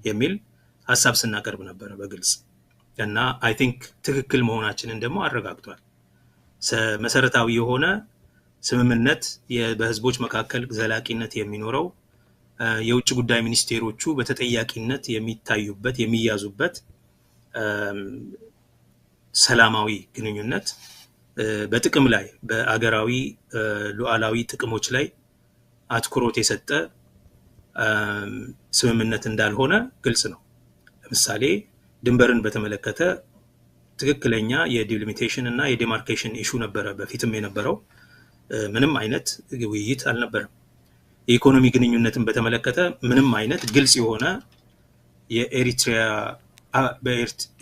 የሚል ሐሳብ ስናቀርብ ነበር በግልጽ እና አይ ቲንክ ትክክል መሆናችንን ደግሞ አረጋግጧል መሰረታዊ የሆነ ስምምነት በህዝቦች መካከል ዘላቂነት የሚኖረው የውጭ ጉዳይ ሚኒስቴሮቹ በተጠያቂነት የሚታዩበት የሚያዙበት ሰላማዊ ግንኙነት በጥቅም ላይ በአገራዊ ሉዓላዊ ጥቅሞች ላይ አትኩሮት የሰጠ ስምምነት እንዳልሆነ ግልጽ ነው ለምሳሌ ድንበርን በተመለከተ ትክክለኛ የዲሊሚቴሽን እና የዲማርኬሽን ኢሹ ነበረ በፊትም የነበረው ምንም አይነት ውይይት አልነበረም የኢኮኖሚ ግንኙነትን በተመለከተ ምንም አይነት ግልጽ የሆነ የኤሪትሪያ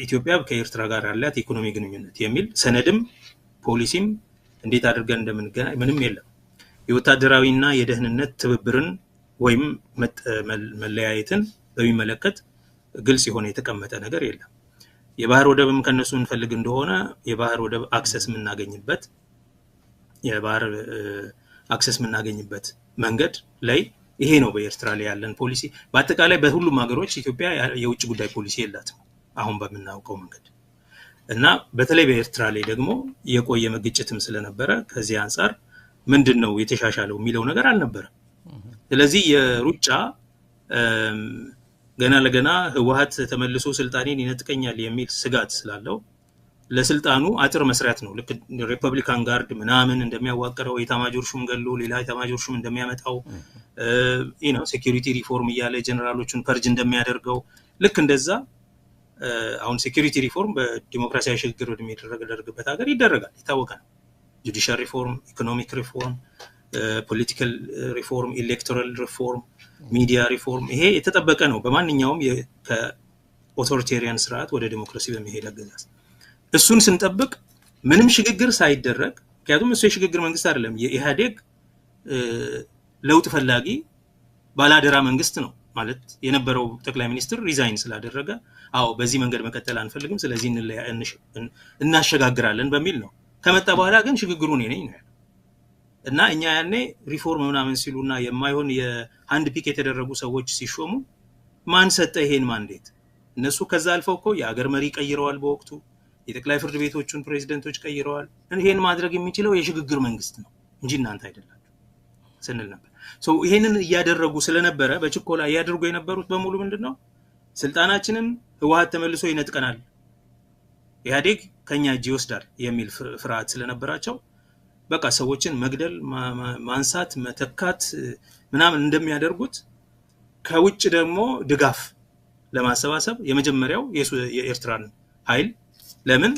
ኢትዮጵያ ከኤርትራ ጋር ያላት ኢኮኖሚ ግንኙነት የሚል ሰነድም ፖሊሲም እንዴት አድርገን እንደምንገናኝ ምንም የለም የወታደራዊና የደህንነት ትብብርን ወይም መለያየትን በሚመለከት ግልጽ የሆነ የተቀመጠ ነገር የለም የባህር ወደብም ከነሱ እንፈልግ እንደሆነ የባህር ወደብ አክሰስ ምናገኝበት የባህር አክሰስ ምናገኝበት መንገድ ላይ ይሄ ነው በኤርትራ ላይ ያለን ፖሊሲ በአጠቃላይ በሁሉም ሀገሮች ኢትዮጵያ የውጭ ጉዳይ ፖሊሲ የላትም አሁን በመናውቀው መንገድ እና በተለይ በኤርትራ ላይ ደግሞ የቆየ መግጭትም ስለነበረ ከዚህ አንፃር ምንድነው የተሻሻለው የሚለው ነገር አልነበረ ስለዚህ የሩጫ ገና ለገና ህወሓት ተመልሶ ስልጣኔን ይነጥቀኛል የሚል ስጋት ስላለው ለስልጣኑ አጥር መስራት ነው ልክ ሪፐብሊካን ጋርድ ምናምን እንደሚያዋቀረው የታማጆር ሹም ገሎ ሌላ የታማጆር ሹም እንደሚያመጣው ሴኩሪቲ ሪፎርም ያለ ጀነራሎቹን ፐርጅ እንደሚያደርገው ልክ እንደዛ አሁን ሴኩሪቲ ሪፎርም በዲሞክራሲያዊ ሽግግር ወደሚደረግበት ሀገር ይደረጋል ይታወቃል ጁዲሻል ሪፎርም ኢኮኖሚክ ሪፎርም ፖለቲካል ሪፎርም ኤሌክቶራል ሪፎርም ሚዲያ ሪፎርም ይሄ የተጠበቀ ነው በማንኛውም ከኦቶሪቴሪያን ስርዓት ወደ ዲሞክራሲ በሚሄድ አገዛዝ እሱን ስንጠብቅ ምንም ሽግግር ሳይደረግ ምክንያቱም እሱ የሽግግር መንግስት አይደለም የኢህአዴግ ለውጥ ፈላጊ ባላደራ መንግስት ነው ማለት የነበረው ጠቅላይ ሚኒስትር ሪዛይን ስላደረገ አዎ በዚህ መንገድ መቀጠል አንፈልግም ስለዚህ እናሸጋግራለን በሚል ነው ከመጣ በኋላ ግን ሽግግሩ ነኝ ነው እና እኛ ያኔ ሪፎርም ምናምን ሲሉና የማይሆን የሃንድ ፒክ የተደረጉ ሰዎች ሲሾሙ ማን ሰጠ ይሄን ማንዴት እነሱ ከዛ አልፈው እኮ የሀገር መሪ ቀይረዋል በወቅቱ የጠቅላይ ፍርድ ቤቶቹን ፕሬዝዳንቶች ቀይረዋል ይሄን ማድረግ የሚችለው የሽግግር መንግስት ነው እንጂ እናንተ አይደላችሁ ስንል ነበር ይሄንን ያደረጉ ስለነበረ በችኮላ ያደርጉ የነበሩት በሙሉ ምንድነው ስልጣናችንን ህወሓት ተመልሶ ይነጥቀናል ኢህአዴግ ከኛ እጅ ይወስዳል የሚል ፍርሃት ስለነበራቸው በቃ ሰዎችን መግደል ማንሳት መተካት ምናምን እንደሚያደርጉት ከውጭ ደግሞ ድጋፍ ለማሰባሰብ የመጀመሪያው የኤርትራን ኃይል ለምን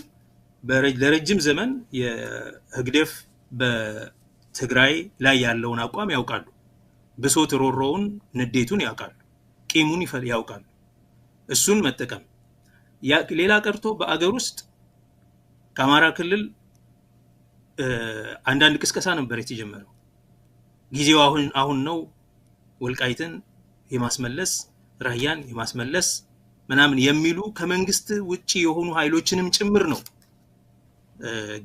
ለረጅም ዘመን የህግደፍ በትግራይ ላይ ያለውን አቋም ያውቃሉ ብሶት ሮሮውን ንዴቱን ያውቃሉ ቂሙን ያውቃሉ እሱን መጠቀም ሌላ ቀርቶ በአገር ውስጥ ከአማራ ክልል አንዳንድ ቅስቀሳ ነበር የተጀመረው ጊዜው አሁን ነው ወልቃይትን የማስመለስ ራያን የማስመለስ ምናምን የሚሉ ከመንግስት ውጪ የሆኑ ኃይሎችንም ጭምር ነው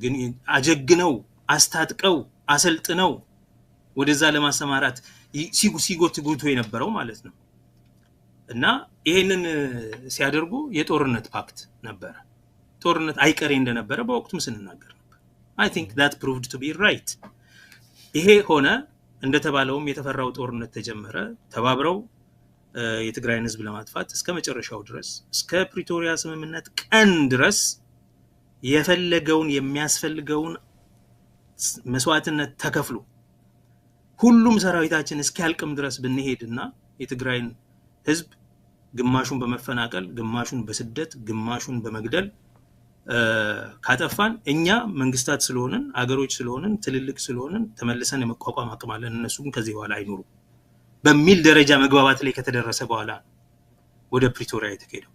ግን አጀግነው አስታጥቀው አሰልጥነው ወደዛ ለማሰማራት ሲጎትጉቱ የነበረው ማለት ነው እና ይሄንን ሲያደርጉ የጦርነት ፓክት ነበር ጦርነት አይቀሬ እንደነበረ በወቅቱም ስንናገር ነበር I think that proved to be right ይሄ ሆነ እንደተባለውም የተፈራው ጦርነት ተጀመረ ተባብረው የትግራይን ህዝብ ለማጥፋት እስከ መጨረሻው ድረስ እስከ ፕሪቶሪያ ስምምነት ቀን ድረስ የፈለገውን የሚያስፈልገውን መስዋዕትነት ተከፍሎ ሁሉም ሰራዊታችን እስኪያልቅም ድረስ ብንሄድና የትግራይን ህዝብ ግማሹን በመፈናቀል ግማሹን በስደት ግማሹን በመግደል ካጠፋን እኛ መንግስታት ስለሆነን አገሮች ስለሆነን ትልልቅ ስለሆነን ተመልሰን የመቋቋም አቅም አለን እነሱም ከዚህ በኋላ አይኖሩ በሚል ደረጃ መግባባት ላይ ከተደረሰ በኋላ ወደ ፕሪቶሪያ የተከደው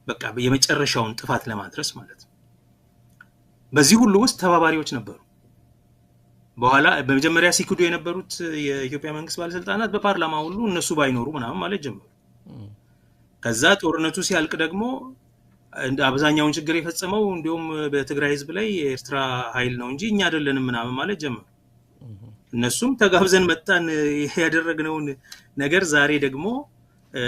በቃ የመጨረሻውን ጥፋት ለማድረስ ማለት ነው በዚህ ሁሉ ውስጥ ተባባሪዎች ነበሩ በኋላ በመጀመሪያ ሲክዱ የነበሩት የኢትዮጵያ መንግስት ባለስልጣናት በፓርላማ ሁሉ እነሱ ባይኖሩ ምናምን ማለት ጀመሩ ከዛ ጦርነቱ ሲያልቅ ደግሞ አብዛኛውን ችግር የፈጸመው እንዲሁም በትግራይ ህዝብ ላይ የኤርትራ ኃይል ነው እንጂ እኛ አይደለንም ምናምን ማለት ጀመሩ እነሱም ተጋብዘን መጣን ያደረግነውን ነገር ዛሬ ደግሞ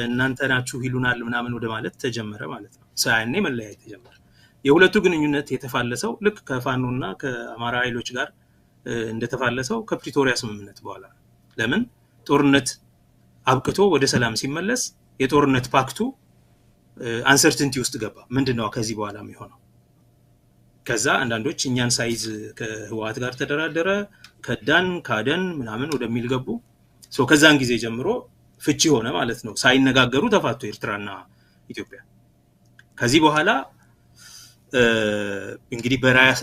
እናንተ ናችሁ ይሉናል ምናምን ወደ ማለት ተጀመረ ማለት ነው። ሳያኔ መለያየት ተጀመረ። የሁለቱ ግንኙነት የተፋለሰው ልክ ከፋኖና ከአማራ ኃይሎች ጋር እንደተፋለሰው ከፕሪቶሪያ ስምምነት በኋላ ለምን ጦርነት አብቅቶ ወደ ሰላም ሲመለስ የጦርነት ፓክቱ አንሰርቲንቲ ውስጥ ገባ። ምንድነው ከዚህ በኋላ የሚሆነው? ከዛ አንዳንዶች እኛን ሳይዝ ከህወሓት ጋር ተደራደረ ከዳን ካደን ምናምን ወደሚል ገቡ። ከዛን ጊዜ ጀምሮ ፍቺ ሆነ ማለት ነው። ሳይነጋገሩ ተፋቱ ኤርትራና ኢትዮጵያ። ከዚህ በኋላ እንግዲህ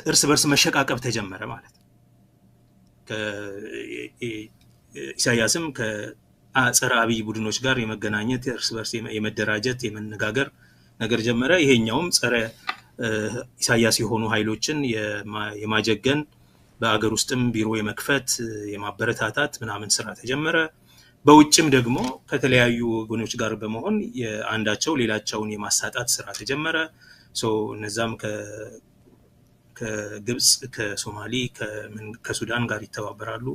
እርስ በርስ መሸቃቀብ ተጀመረ ማለት ነው። ኢሳያስም ከጸረ አብይ ቡድኖች ጋር የመገናኘት እርስ በርስ የመደራጀት የመነጋገር ነገር ጀመረ። ይሄኛውም ጸረ ኢሳያስ የሆኑ ኃይሎችን የማጀገን በአገር ውስጥም ቢሮ የመክፈት የማበረታታት ምናምን ስራ ተጀመረ። በውጭም ደግሞ ከተለያዩ ወገኖች ጋር በመሆን አንዳቸው ሌላቸውን የማሳጣት ስራ ተጀመረ። እነዛም ከግብጽ ከሶማሊ ከሱዳን ጋር ይተባበራሉ።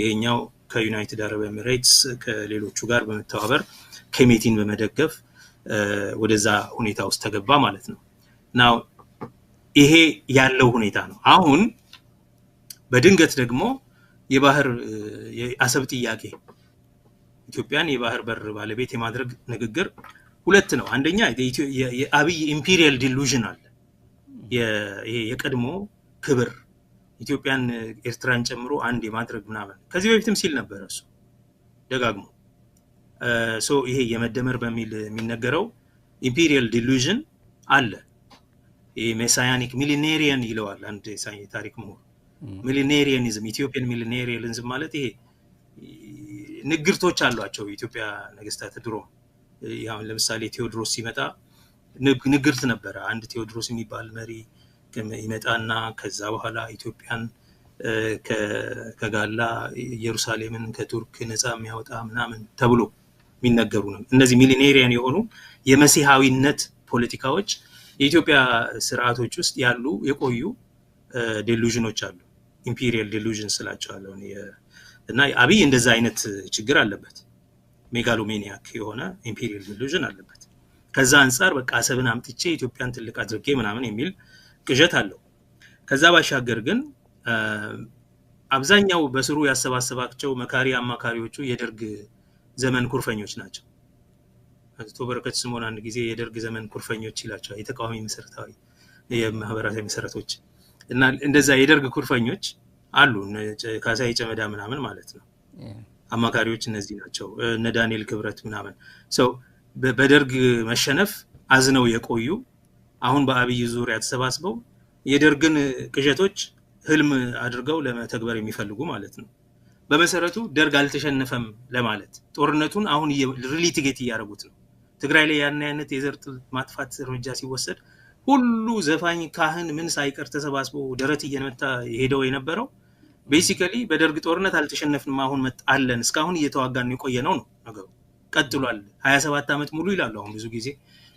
ይሄኛው ከዩናይትድ አረብ ኤሚሬትስ ከሌሎቹ ጋር በመተባበር ኬሜቲን በመደገፍ ወደዛ ሁኔታ ውስጥ ተገባ ማለት ነው። ናው ይሄ ያለው ሁኔታ ነው። አሁን በድንገት ደግሞ የባህር የአሰብ ጥያቄ ኢትዮጵያን የባህር በር ባለቤት የማድረግ ንግግር ሁለት ነው። አንደኛ የአብይ ኢምፔሪያል ዲሉዥን አለ። የቀድሞ ክብር ኢትዮጵያን ኤርትራን ጨምሮ አንድ የማድረግ ምናምን ከዚህ በፊትም ሲል ነበር እሱ ደጋግሞ። ይሄ የመደመር በሚል የሚነገረው ኢምፔሪያል ዲሉዥን አለ። ሜሳያኒክ ሚሊኔሪያን ይለዋል አንድ ታሪክ ምሁር። ሚሊኔሪያኒዝም ኢትዮጵያን ሚሊኔሪያኒዝም ማለት ይሄ ንግርቶች አሏቸው የኢትዮጵያ ነገስታት ድሮ። ያው ለምሳሌ ቴዎድሮስ ሲመጣ ንግርት ነበረ። አንድ ቴዎድሮስ የሚባል መሪ ይመጣና ከዛ በኋላ ኢትዮጵያን ከጋላ ኢየሩሳሌምን ከቱርክ ነፃ የሚያወጣ ምናምን ተብሎ የሚነገሩ ነው። እነዚህ ሚሊኔሪያን የሆኑ የመሲሃዊነት ፖለቲካዎች የኢትዮጵያ ስርዓቶች ውስጥ ያሉ የቆዩ ዲሉዥኖች አሉ። ኢምፔሪያል ዲሉዥን ስላቸዋለሁ እና አብይ እንደዛ አይነት ችግር አለበት። ሜጋሎሜኒያክ የሆነ ኢምፔሪያል ዲሉዥን አለበት። ከዛ አንፃር በቃ አሰብን አምጥቼ ኢትዮጵያን ትልቅ አድርጌ ምናምን የሚል ቅዠት አለው። ከዛ ባሻገር ግን አብዛኛው በስሩ ያሰባሰባቸው መካሪ አማካሪዎቹ የደርግ ዘመን ኩርፈኞች ናቸው። አቶ በረከት ስምኦን አንድ ጊዜ የደርግ ዘመን ኩርፈኞች ይላቸዋል። የተቃዋሚ መሰረታዊ የማህበራዊ መሰረቶች እና እንደዛ የደርግ ኩርፈኞች አሉ። ካሳይ ጨመዳ ምናምን ማለት ነው። አማካሪዎች እነዚህ ናቸው። እነ ዳንኤል ክብረት ምናምን በደርግ መሸነፍ አዝነው የቆዩ አሁን በአብይ ዙሪያ ተሰባስበው የደርግን ቅዠቶች ህልም አድርገው ለመተግበር የሚፈልጉ ማለት ነው። በመሰረቱ ደርግ አልተሸነፈም ለማለት ጦርነቱን አሁን ሪሊቲጌት እያደረጉት ነው። ትግራይ ላይ ያን አይነት የዘር ማጥፋት እርምጃ ሲወሰድ ሁሉ ዘፋኝ ካህን ምን ሳይቀር ተሰባስቦ ደረት እየመታ ሄደው የነበረው ቤሲካሊ በደርግ ጦርነት አልተሸነፍንም አሁን መጣለን እስካሁን እየተዋጋን የቆየ ነው ነገሩ ቀጥሏል። 27 አመት ሙሉ ይላሉ። አሁን ብዙ ጊዜ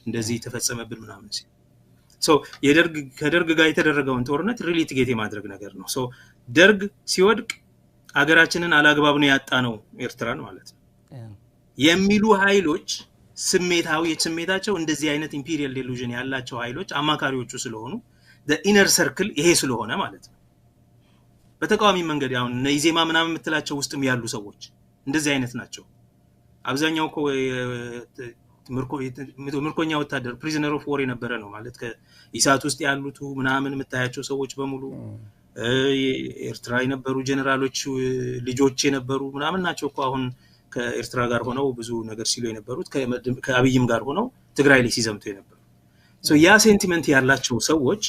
እንደዚህ ተፈጸመብን ምናምን ሲል ከደርግ ጋር የተደረገውን ጦርነት ሪሊቲጌት የማድረግ ነገር ነው። ደርግ ሲወድቅ አገራችንን አላግባብ ነው ያጣ ነው ኤርትራን ማለት ነው የሚሉ ኃይሎች ስሜታቸው እንደዚህ አይነት ኢምፔሪያል ዲሉዥን ያላቸው ኃይሎች አማካሪዎቹ ስለሆኑ the inner circle ይሄ ስለሆነ ማለት ነው። በተቃዋሚ መንገድ ያው ኢዜማ ምናምን የምትላቸው ውስጥም ያሉ ሰዎች እንደዚህ አይነት ናቸው። አብዛኛው ምርኮኛ ወታደር ፕሪዝነር ኦፍ ዎር የነበረ ነው ማለት ከኢሳት ውስጥ ያሉት ምናምን የምታያቸው ሰዎች በሙሉ ኤርትራ የነበሩ ጀነራሎች ልጆች የነበሩ ምናምን ናቸው እኮ አሁን ከኤርትራ ጋር ሆነው ብዙ ነገር ሲሉ የነበሩት ከአብይም ጋር ሆነው ትግራይ ላይ ሲዘምቱ የነበሩ ያ ሴንቲመንት ያላቸው ሰዎች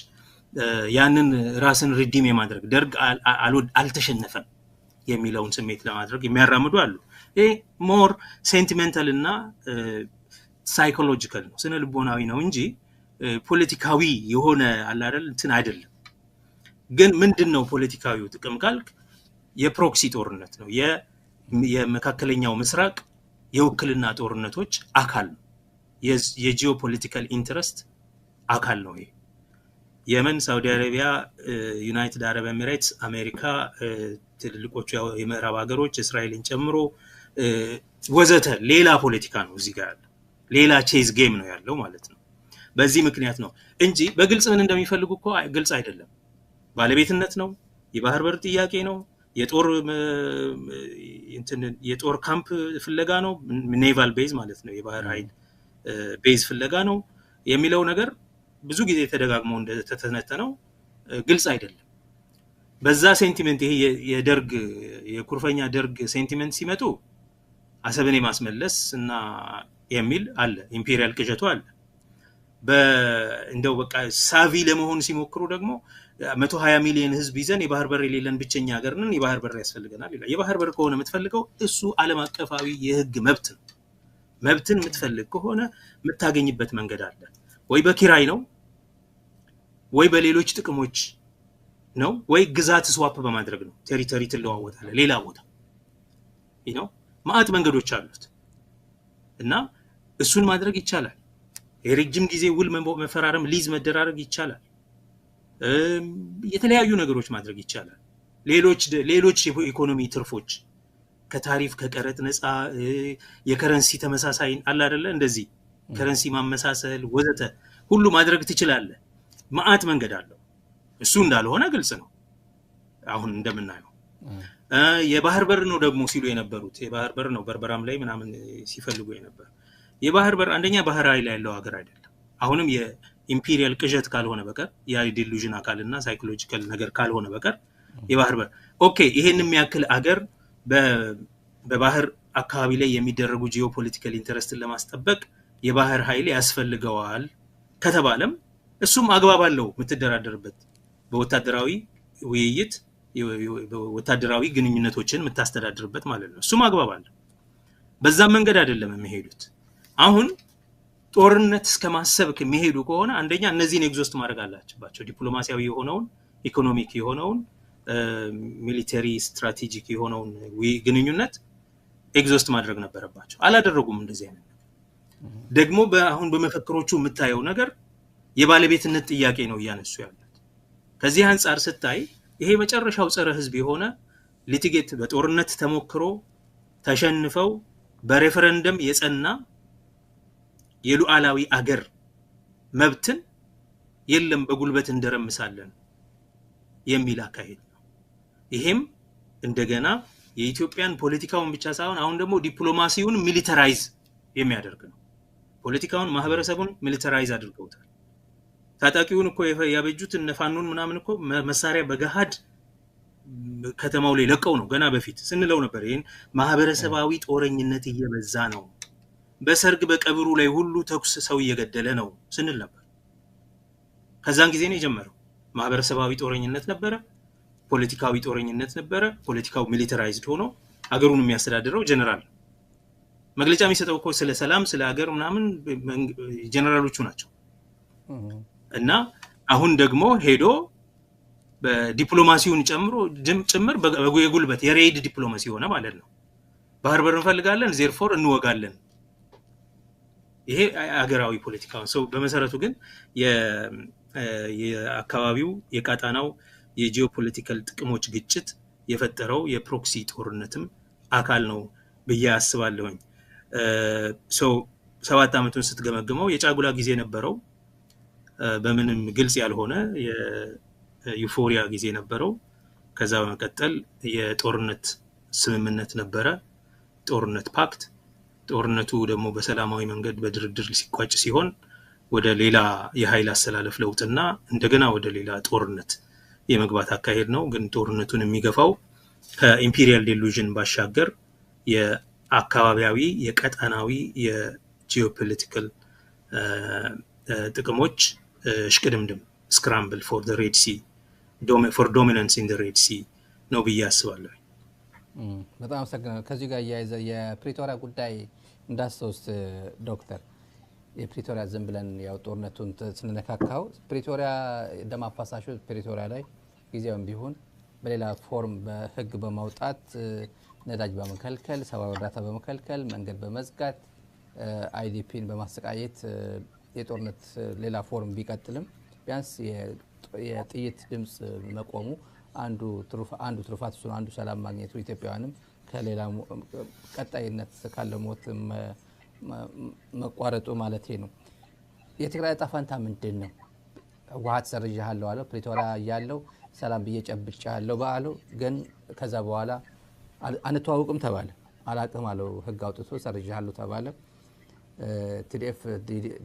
ያንን ራስን ሪዲም የማድረግ ደርግ አልተሸነፈም የሚለውን ስሜት ለማድረግ የሚያራምዱ አሉ። ይሄ ሞር ሴንቲሜንታል እና ሳይኮሎጂካል ነው፣ ስነ ልቦናዊ ነው እንጂ ፖለቲካዊ የሆነ አለ አይደል እንትን አይደለም። ግን ምንድነው ፖለቲካዊው ጥቅም ካልክ የፕሮክሲ ጦርነት ነው። የመካከለኛው ምስራቅ የውክልና ጦርነቶች አካል ነው። የጂኦፖለቲካል ኢንተረስት አካል ነው። ይሄ የመን፣ ሳውዲ አረቢያ፣ ዩናይትድ አረብ ኤሚሬትስ፣ አሜሪካ፣ ትልልቆቹ የምዕራብ ሀገሮች እስራኤልን ጨምሮ ወዘተ ሌላ ፖለቲካ ነው እዚህ ጋር ያለው። ሌላ ቼዝ ጌም ነው ያለው ማለት ነው። በዚህ ምክንያት ነው እንጂ በግልጽ ምን እንደሚፈልጉ እኮ ግልጽ አይደለም። ባለቤትነት ነው፣ የባህር በር ጥያቄ ነው፣ የጦር ካምፕ ፍለጋ ነው፣ ኔቫል ቤዝ ማለት ነው፣ የባህር ኃይል ቤዝ ፍለጋ ነው የሚለው ነገር ብዙ ጊዜ ተደጋግሞ እንደተተነተነው ግልጽ አይደለም። በዛ ሴንቲሜንት ይሄ የደርግ የኩርፈኛ ደርግ ሴንቲሜንት ሲመጡ አሰብን የማስመለስ እና የሚል አለ፣ ኢምፔሪያል ቅዠቱ አለ። እንደው በቃ ሳቪ ለመሆን ሲሞክሩ ደግሞ 120 ሚሊዮን ህዝብ ይዘን የባህር በር የሌለን ብቸኛ ሀገር ነን፣ የባህር በር ያስፈልገናል ይላል። የባህር በር ከሆነ የምትፈልገው እሱ ዓለም አቀፋዊ የህግ መብት ነው። መብትን የምትፈልግ ከሆነ የምታገኝበት መንገድ አለ። ወይ በኪራይ ነው፣ ወይ በሌሎች ጥቅሞች ነው፣ ወይ ግዛት ስዋፕ በማድረግ ነው። ቴሪቶሪ ትለዋወጣለህ ሌላ ቦታ ነው። ማአት መንገዶች አሉት እና እሱን ማድረግ ይቻላል። የረጅም ጊዜ ውል መፈራረም፣ ሊዝ መደራረግ ይቻላል። የተለያዩ ነገሮች ማድረግ ይቻላል። ሌሎች ኢኮኖሚ ትርፎች ከታሪፍ ከቀረጥ ነፃ፣ የከረንሲ ተመሳሳይ አለ አይደለ? እንደዚህ ከረንሲ ማመሳሰል ወዘተ ሁሉ ማድረግ ትችላለህ። ማአት መንገድ አለው። እሱ እንዳልሆነ ግልጽ ነው አሁን እንደምናየው። የባህር በር ነው ደግሞ ሲሉ የነበሩት የባህር በር ነው በርበራም ላይ ምናምን ሲፈልጉ የነበር የባህር በር አንደኛ ባህር ኃይል ያለው ሀገር አይደለም። አሁንም የኢምፔሪያል ቅዠት ካልሆነ በቀር ያ ዲሉዥን አካልና ሳይኮሎጂካል ነገር ካልሆነ በቀር የባህር በር ኦኬ ይሄን የሚያክል ሀገር በባህር አካባቢ ላይ የሚደረጉ ጂኦፖለቲካል ኢንተረስትን ለማስጠበቅ የባህር ኃይል ያስፈልገዋል ከተባለም እሱም አግባብ አለው የምትደራደርበት በወታደራዊ ውይይት ወታደራዊ ግንኙነቶችን የምታስተዳድርበት ማለት ነው። እሱም አግባብ አለው። በዛም መንገድ አይደለም የሚሄዱት። አሁን ጦርነት እስከማሰብ የሚሄዱ ከሆነ አንደኛ እነዚህን ኤግዞስት ማድረግ አላቸባቸው። ዲፕሎማሲያዊ የሆነውን ኢኮኖሚክ የሆነውን ሚሊተሪ ስትራቴጂክ የሆነውን ግንኙነት ኤግዞስት ማድረግ ነበረባቸው። አላደረጉም። እንደዚህ አይነት ደግሞ አሁን በመፈክሮቹ የምታየው ነገር የባለቤትነት ጥያቄ ነው እያነሱ ያሉት። ከዚህ አንፃር ስታይ ይሄ መጨረሻው ጸረ ህዝብ የሆነ ሊቲጌት በጦርነት ተሞክሮ ተሸንፈው በሬፈረንደም የጸና የሉዓላዊ አገር መብትን የለም በጉልበት እንደረምሳለን የሚል አካሄድ ነው። ይሄም እንደገና የኢትዮጵያን ፖለቲካውን ብቻ ሳይሆን አሁን ደግሞ ዲፕሎማሲውን ሚሊታራይዝ የሚያደርግ ነው። ፖለቲካውን ማህበረሰቡን ሚሊታራይዝ አድርገውታል። ታጣቂውን እኮ ያበጁት እነፋኑን ምናምን እኮ መሳሪያ በገሃድ ከተማው ላይ ለቀው ነው። ገና በፊት ስንለው ነበር ይሄን ማህበረሰባዊ ጦረኝነት እየበዛ ነው፣ በሰርግ በቀብሩ ላይ ሁሉ ተኩስ ሰው እየገደለ ነው ስንል ነበር። ከዛን ጊዜ ነው የጀመረው። ማህበረሰባዊ ጦረኝነት ነበረ፣ ፖለቲካዊ ጦረኝነት ነበረ። ፖለቲካው ሚሊታራይዝድ ሆኖ አገሩን የሚያስተዳድረው ጀነራል መግለጫ የሚሰጠው እኮ ስለ ሰላም ስለ አገር ምናምን ጀነራሎቹ ናቸው። እና አሁን ደግሞ ሄዶ በዲፕሎማሲውን ጭምር የጉልበት የሬድ ዲፕሎማሲ ሆነ ማለት ነው። ባህር በር እንፈልጋለን ዜርፎር እንወጋለን። ይሄ አገራዊ ፖለቲካው ሰው በመሰረቱ ግን የአካባቢው የቃጣናው የጂኦፖለቲካል ጥቅሞች ግጭት የፈጠረው የፕሮክሲ ጦርነትም አካል ነው ብዬ አስባለሁኝ። ሰው 7 አመቱን ስትገመግመው የጫጉላ ጊዜ ነበረው፣ በምንም ግልጽ ያልሆነ የዩፎሪያ ጊዜ ነበረው። ከዛ በመቀጠል የጦርነት ስምምነት ነበረ፣ ጦርነት ፓክት። ጦርነቱ ደግሞ በሰላማዊ መንገድ በድርድር ሲቋጭ ሲሆን ወደ ሌላ የኃይል አሰላለፍ ለውጥና እንደገና ወደ ሌላ ጦርነት የመግባት አካሄድ ነው። ግን ጦርነቱን የሚገፋው ከኢምፔሪያል ዲሉዥን ባሻገር የአካባቢያዊ የቀጠናዊ የጂኦፖለቲካል ጥቅሞች ሽቅድምድም ስክራምብል ፎር ዘ ሬድ ሲ ፎር ዶሚናንስ ኢን ዘ ሬድ ሲ ነው ብዬ አስባለሁ። በጣም አመሰግናለሁ። ከዚህ ጋር ያያይዘ የፕሪቶሪያ ጉዳይ እንዳስተውስ ዶክተር የፕሪቶሪያ ዝም ብለን ያው ጦርነቱን ስንነካካው ፕሪቶሪያ ደም አፋሳሹ ፕሪቶሪያ ላይ ጊዜውም ቢሆን በሌላ ፎርም በህግ በማውጣት ነዳጅ በመከልከል ሰብአዊ እርዳታ በመከልከል መንገድ በመዝጋት አይዲፒን በማሰቃየት የጦርነት ሌላ ፎርም ቢቀጥልም ቢያንስ የጥይት ድምጽ መቆሙ አንዱ ትሩፋት እሱ አንዱ ሰላም ማግኘቱ ኢትዮጵያውያንም ከሌላ ቀጣይነት ካለው ሞት መቋረጡ ማለት ነው። የትግራይ ዕጣ ፈንታ ምንድን ነው? ህወሓት ሰርዣለሁ አለው። ፕሪቶሪያ ያለው ሰላም ብዬ ጨብጫለሁ ባለው ግን ከዛ በኋላ አንተዋውቅም ተባለ። አላቅም አለው። ህግ አውጥቶ ሰርዣለሁ ተባለ። ቲዲኤፍ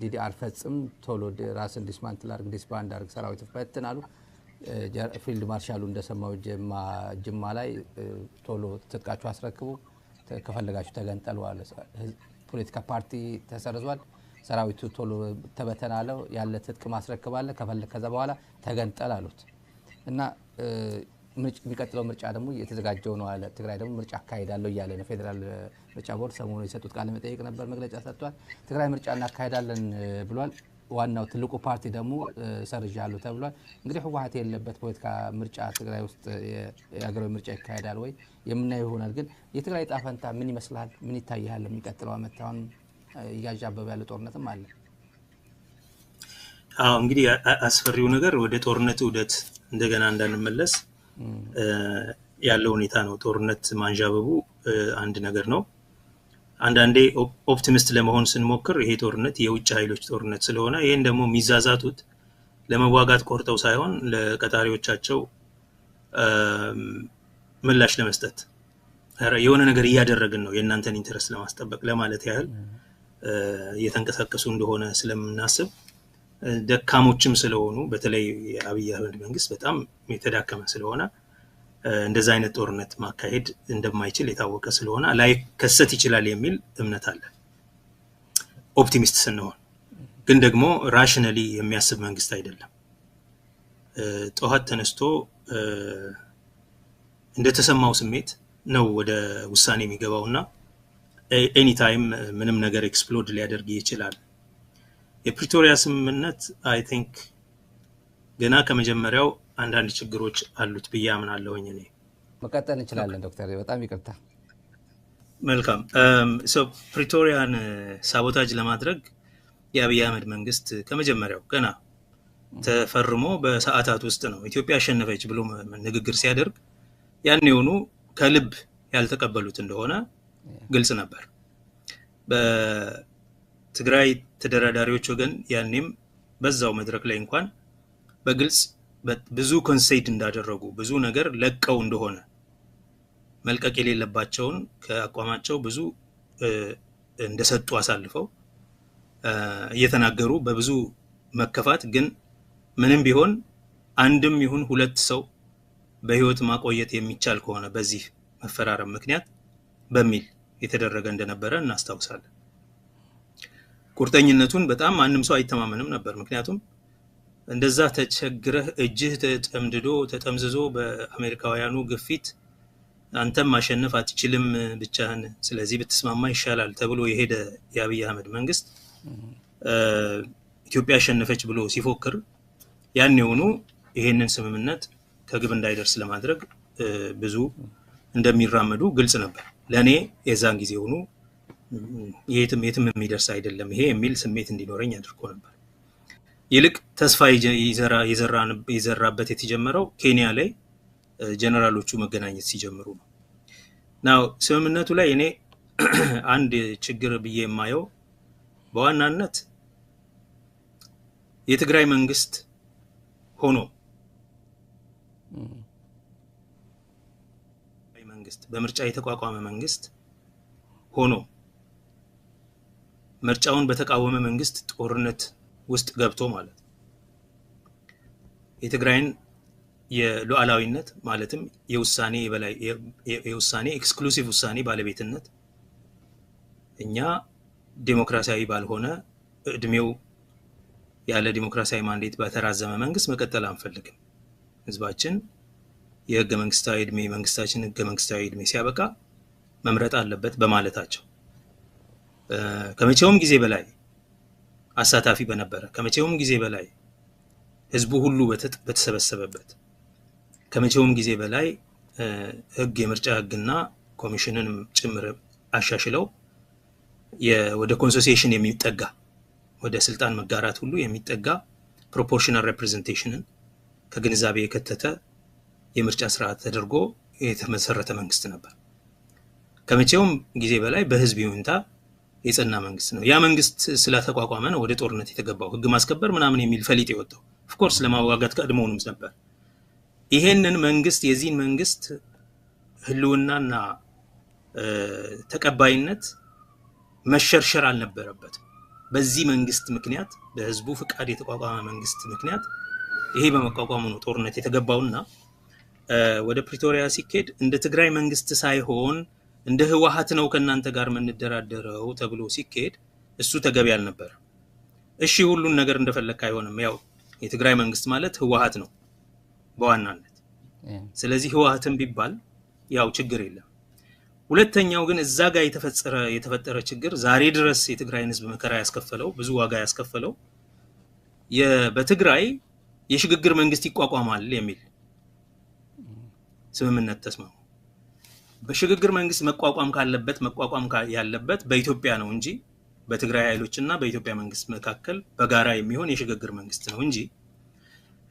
ዲዲአር ፈጽም ቶሎ ራስን ዲስማንትል አድርግ ዲስባንድ አድርግ ሰራዊት ፈትን አሉ። ፊልድ ማርሻሉ እንደሰማው ጅማ ላይ ቶሎ ትጥቃችሁ አስረክቡ ከፈለጋችሁ ተገንጠሉ አለ። ፖለቲካ ፓርቲ ተሰርዟል። ሰራዊቱ ቶሎ ተበተናለው ያለ ትጥቅ ማስረክባለ ከዛ በኋላ ተገንጠል አሉት እና የሚቀጥለው ምርጫ ደግሞ የተዘጋጀው ነው አለ። ትግራይ ደግሞ ምርጫ አካሄዳለሁ እያለ ነው። ፌደራል ምርጫ ቦርድ ሰሞኑ የሰጡት ቃለ መጠይቅ ነበር፣ መግለጫ ሰጥቷል። ትግራይ ምርጫ እናካሄዳለን ብሏል። ዋናው ትልቁ ፓርቲ ደግሞ ሰርዣለሁ ተብሏል። እንግዲህ ህወሓት የለበት ፖለቲካ ምርጫ ትግራይ ውስጥ የሀገራዊ ምርጫ ይካሄዳል ወይ የምናየው ይሆናል። ግን የትግራይ ዕጣ ፈንታ ምን ይመስላል? ምን ይታያል? የሚቀጥለው ዓመት አሁን እያዣበበ ያለ ጦርነትም አለ። እንግዲህ አስፈሪው ነገር ወደ ጦርነት ውደት እንደገና እንዳንመለስ ያለው ሁኔታ ነው። ጦርነት ማንዣበቡ አንድ ነገር ነው። አንዳንዴ ኦፕቲሚስት ለመሆን ስንሞክር ይሄ ጦርነት የውጭ ኃይሎች ጦርነት ስለሆነ ይሄን ደግሞ የሚዛዛቱት ለመዋጋት ቆርጠው ሳይሆን ለቀጣሪዎቻቸው ምላሽ ለመስጠት የሆነ ነገር እያደረግን ነው የእናንተን ኢንተረስት ለማስጠበቅ ለማለት ያህል እየተንቀሳቀሱ እንደሆነ ስለምናስብ ደካሞችም ስለሆኑ በተለይ የአብይ አህመድ መንግስት በጣም የተዳከመ ስለሆነ እንደዛ አይነት ጦርነት ማካሄድ እንደማይችል የታወቀ ስለሆነ ላይ ከሰት ይችላል የሚል እምነት አለ። ኦፕቲሚስት ስንሆን ግን ደግሞ ራሽናሊ የሚያስብ መንግስት አይደለም። ጠዋት ተነስቶ እንደተሰማው ስሜት ነው ወደ ውሳኔ የሚገባውና ኤኒ ታይም ምንም ነገር ኤክስፕሎድ ሊያደርግ ይችላል። የፕሪቶሪያ ስምምነት አይ ቲንክ ገና ከመጀመሪያው አንዳንድ ችግሮች አሉት ብዬ አምናለሁኝ እኔ። መቀጠል እንችላለን ዶክተር፣ በጣም ይቅርታ። መልካም። ፕሪቶሪያን ሳቦታጅ ለማድረግ የአብይ አህመድ መንግስት ከመጀመሪያው ገና ተፈርሞ በሰዓታት ውስጥ ነው ኢትዮጵያ አሸነፈች ብሎ ንግግር ሲያደርግ ያን የሆኑ ከልብ ያልተቀበሉት እንደሆነ ግልጽ ነበር። በትግራይ ተደራዳሪዎች ወገን ያኔም በዛው መድረክ ላይ እንኳን በግልጽ ብዙ ኮንሴድ እንዳደረጉ ብዙ ነገር ለቀው እንደሆነ መልቀቅ የሌለባቸውን ከአቋማቸው ብዙ እንደሰጡ አሳልፈው እየተናገሩ በብዙ መከፋት ግን ምንም ቢሆን አንድም ይሁን ሁለት ሰው በህይወት ማቆየት የሚቻል ከሆነ በዚህ መፈራረም ምክንያት በሚል የተደረገ እንደነበረ እናስታውሳለን። ቁርጠኝነቱን በጣም ማንም ሰው አይተማመንም ነበር። ምክንያቱም እንደዛ ተቸግረህ እጅህ ተጠምድዶ ተጠምዝዞ በአሜሪካውያኑ ግፊት አንተም ማሸነፍ አትችልም ብቻህን፣ ስለዚህ ብትስማማ ይሻላል ተብሎ የሄደ የአብይ አህመድ መንግስት ኢትዮጵያ አሸነፈች ብሎ ሲፎክር ያን የሆኑ ይሄንን ስምምነት ከግብ እንዳይደርስ ለማድረግ ብዙ እንደሚራመዱ ግልጽ ነበር። ለኔ የዛን ጊዜ ሆኖ የትም የሚደርስ አይደለም ይሄ የሚል ስሜት እንዲኖረኝ አድርጎ ነበር። ይልቅ ተስፋ ይዘራበት የተጀመረው ኬንያ ላይ ጀነራሎቹ መገናኘት ሲጀምሩ ነው። ናው ስምምነቱ ላይ እኔ አንድ ችግር ብዬ የማየው በዋናነት የትግራይ መንግስት ሆኖ በምርጫ የተቋቋመ መንግስት ሆኖ ምርጫውን በተቃወመ መንግስት ጦርነት ውስጥ ገብቶ ማለት የትግራይን የሉዓላዊነት ማለትም የውሳኔ በላይ የውሳኔ ኤክስክሉሲቭ ውሳኔ ባለቤትነት እኛ ዲሞክራሲያዊ ባልሆነ እድሜው ያለ ዲሞክራሲያዊ ማንዴት በተራዘመ መንግስት መቀጠል አንፈልግም። ህዝባችን የህገ መንግስታዊ እድሜ መንግስታችን ህገ መንግስታዊ እድሜ ሲያበቃ መምረጥ አለበት በማለታቸው ከመቼውም ጊዜ በላይ አሳታፊ በነበረ ከመቼውም ጊዜ በላይ ህዝቡ ሁሉ በተሰበሰበበት ከመቼውም ጊዜ በላይ ህግ የምርጫ ህግና ኮሚሽንን ጭምር አሻሽለው ወደ ኮንሶሲዬሽን የሚጠጋ ወደ ስልጣን መጋራት ሁሉ የሚጠጋ ፕሮፖርሽናል ሪፕሬዘንቴሽንን ከግንዛቤ የከተተ የምርጫ ስርዓት ተደርጎ የተመሰረተ መንግስት ነበር። ከመቼውም ጊዜ በላይ በህዝብ ይሁንታ የጸና መንግስት ነው። ያ መንግስት ስለተቋቋመ ነው ወደ ጦርነት የተገባው። ህግ ማስከበር ምናምን የሚል ፈሊጥ የወጣው ኦፍ ኮርስ ለማዋጋት ቀድሞውንም ነበር። ይሄንን መንግስት የዚህን መንግስት ህልውናና ተቀባይነት መሸርሸር አልነበረበትም። በዚህ መንግስት ምክንያት በህዝቡ ፍቃድ የተቋቋመ መንግስት ምክንያት ይሄ በመቋቋሙ ነው ጦርነት የተገባውና ወደ ፕሪቶሪያ ሲኬድ እንደ ትግራይ መንግስት ሳይሆን እንደ ህወሓት ነው ከናንተ ጋር መንደራደረው ተብሎ ሲኬድ እሱ ተገቢ አልነበረ። እሺ ሁሉን ነገር እንደፈለክ አይሆንም። ያው የትግራይ መንግስት ማለት ህወሓት ነው በዋናነት። ስለዚህ ህወሓትን ቢባል ያው ችግር የለም። ሁለተኛው ግን እዛ ጋር የተፈጠረ ችግር ዛሬ ድረስ የትግራይን ህዝብ መከራ ያስከፈለው ብዙ ዋጋ ያስከፈለው በትግራይ የሽግግር መንግስት ይቋቋማል የሚል ስምምነት ተስማሙ። በሽግግር መንግስት መቋቋም ያለበት በኢትዮጵያ ነው እንጂ በትግራይ ኃይሎችና በኢትዮጵያ መንግስት መካከል በጋራ የሚሆን የሽግግር መንግስት ነው እንጂ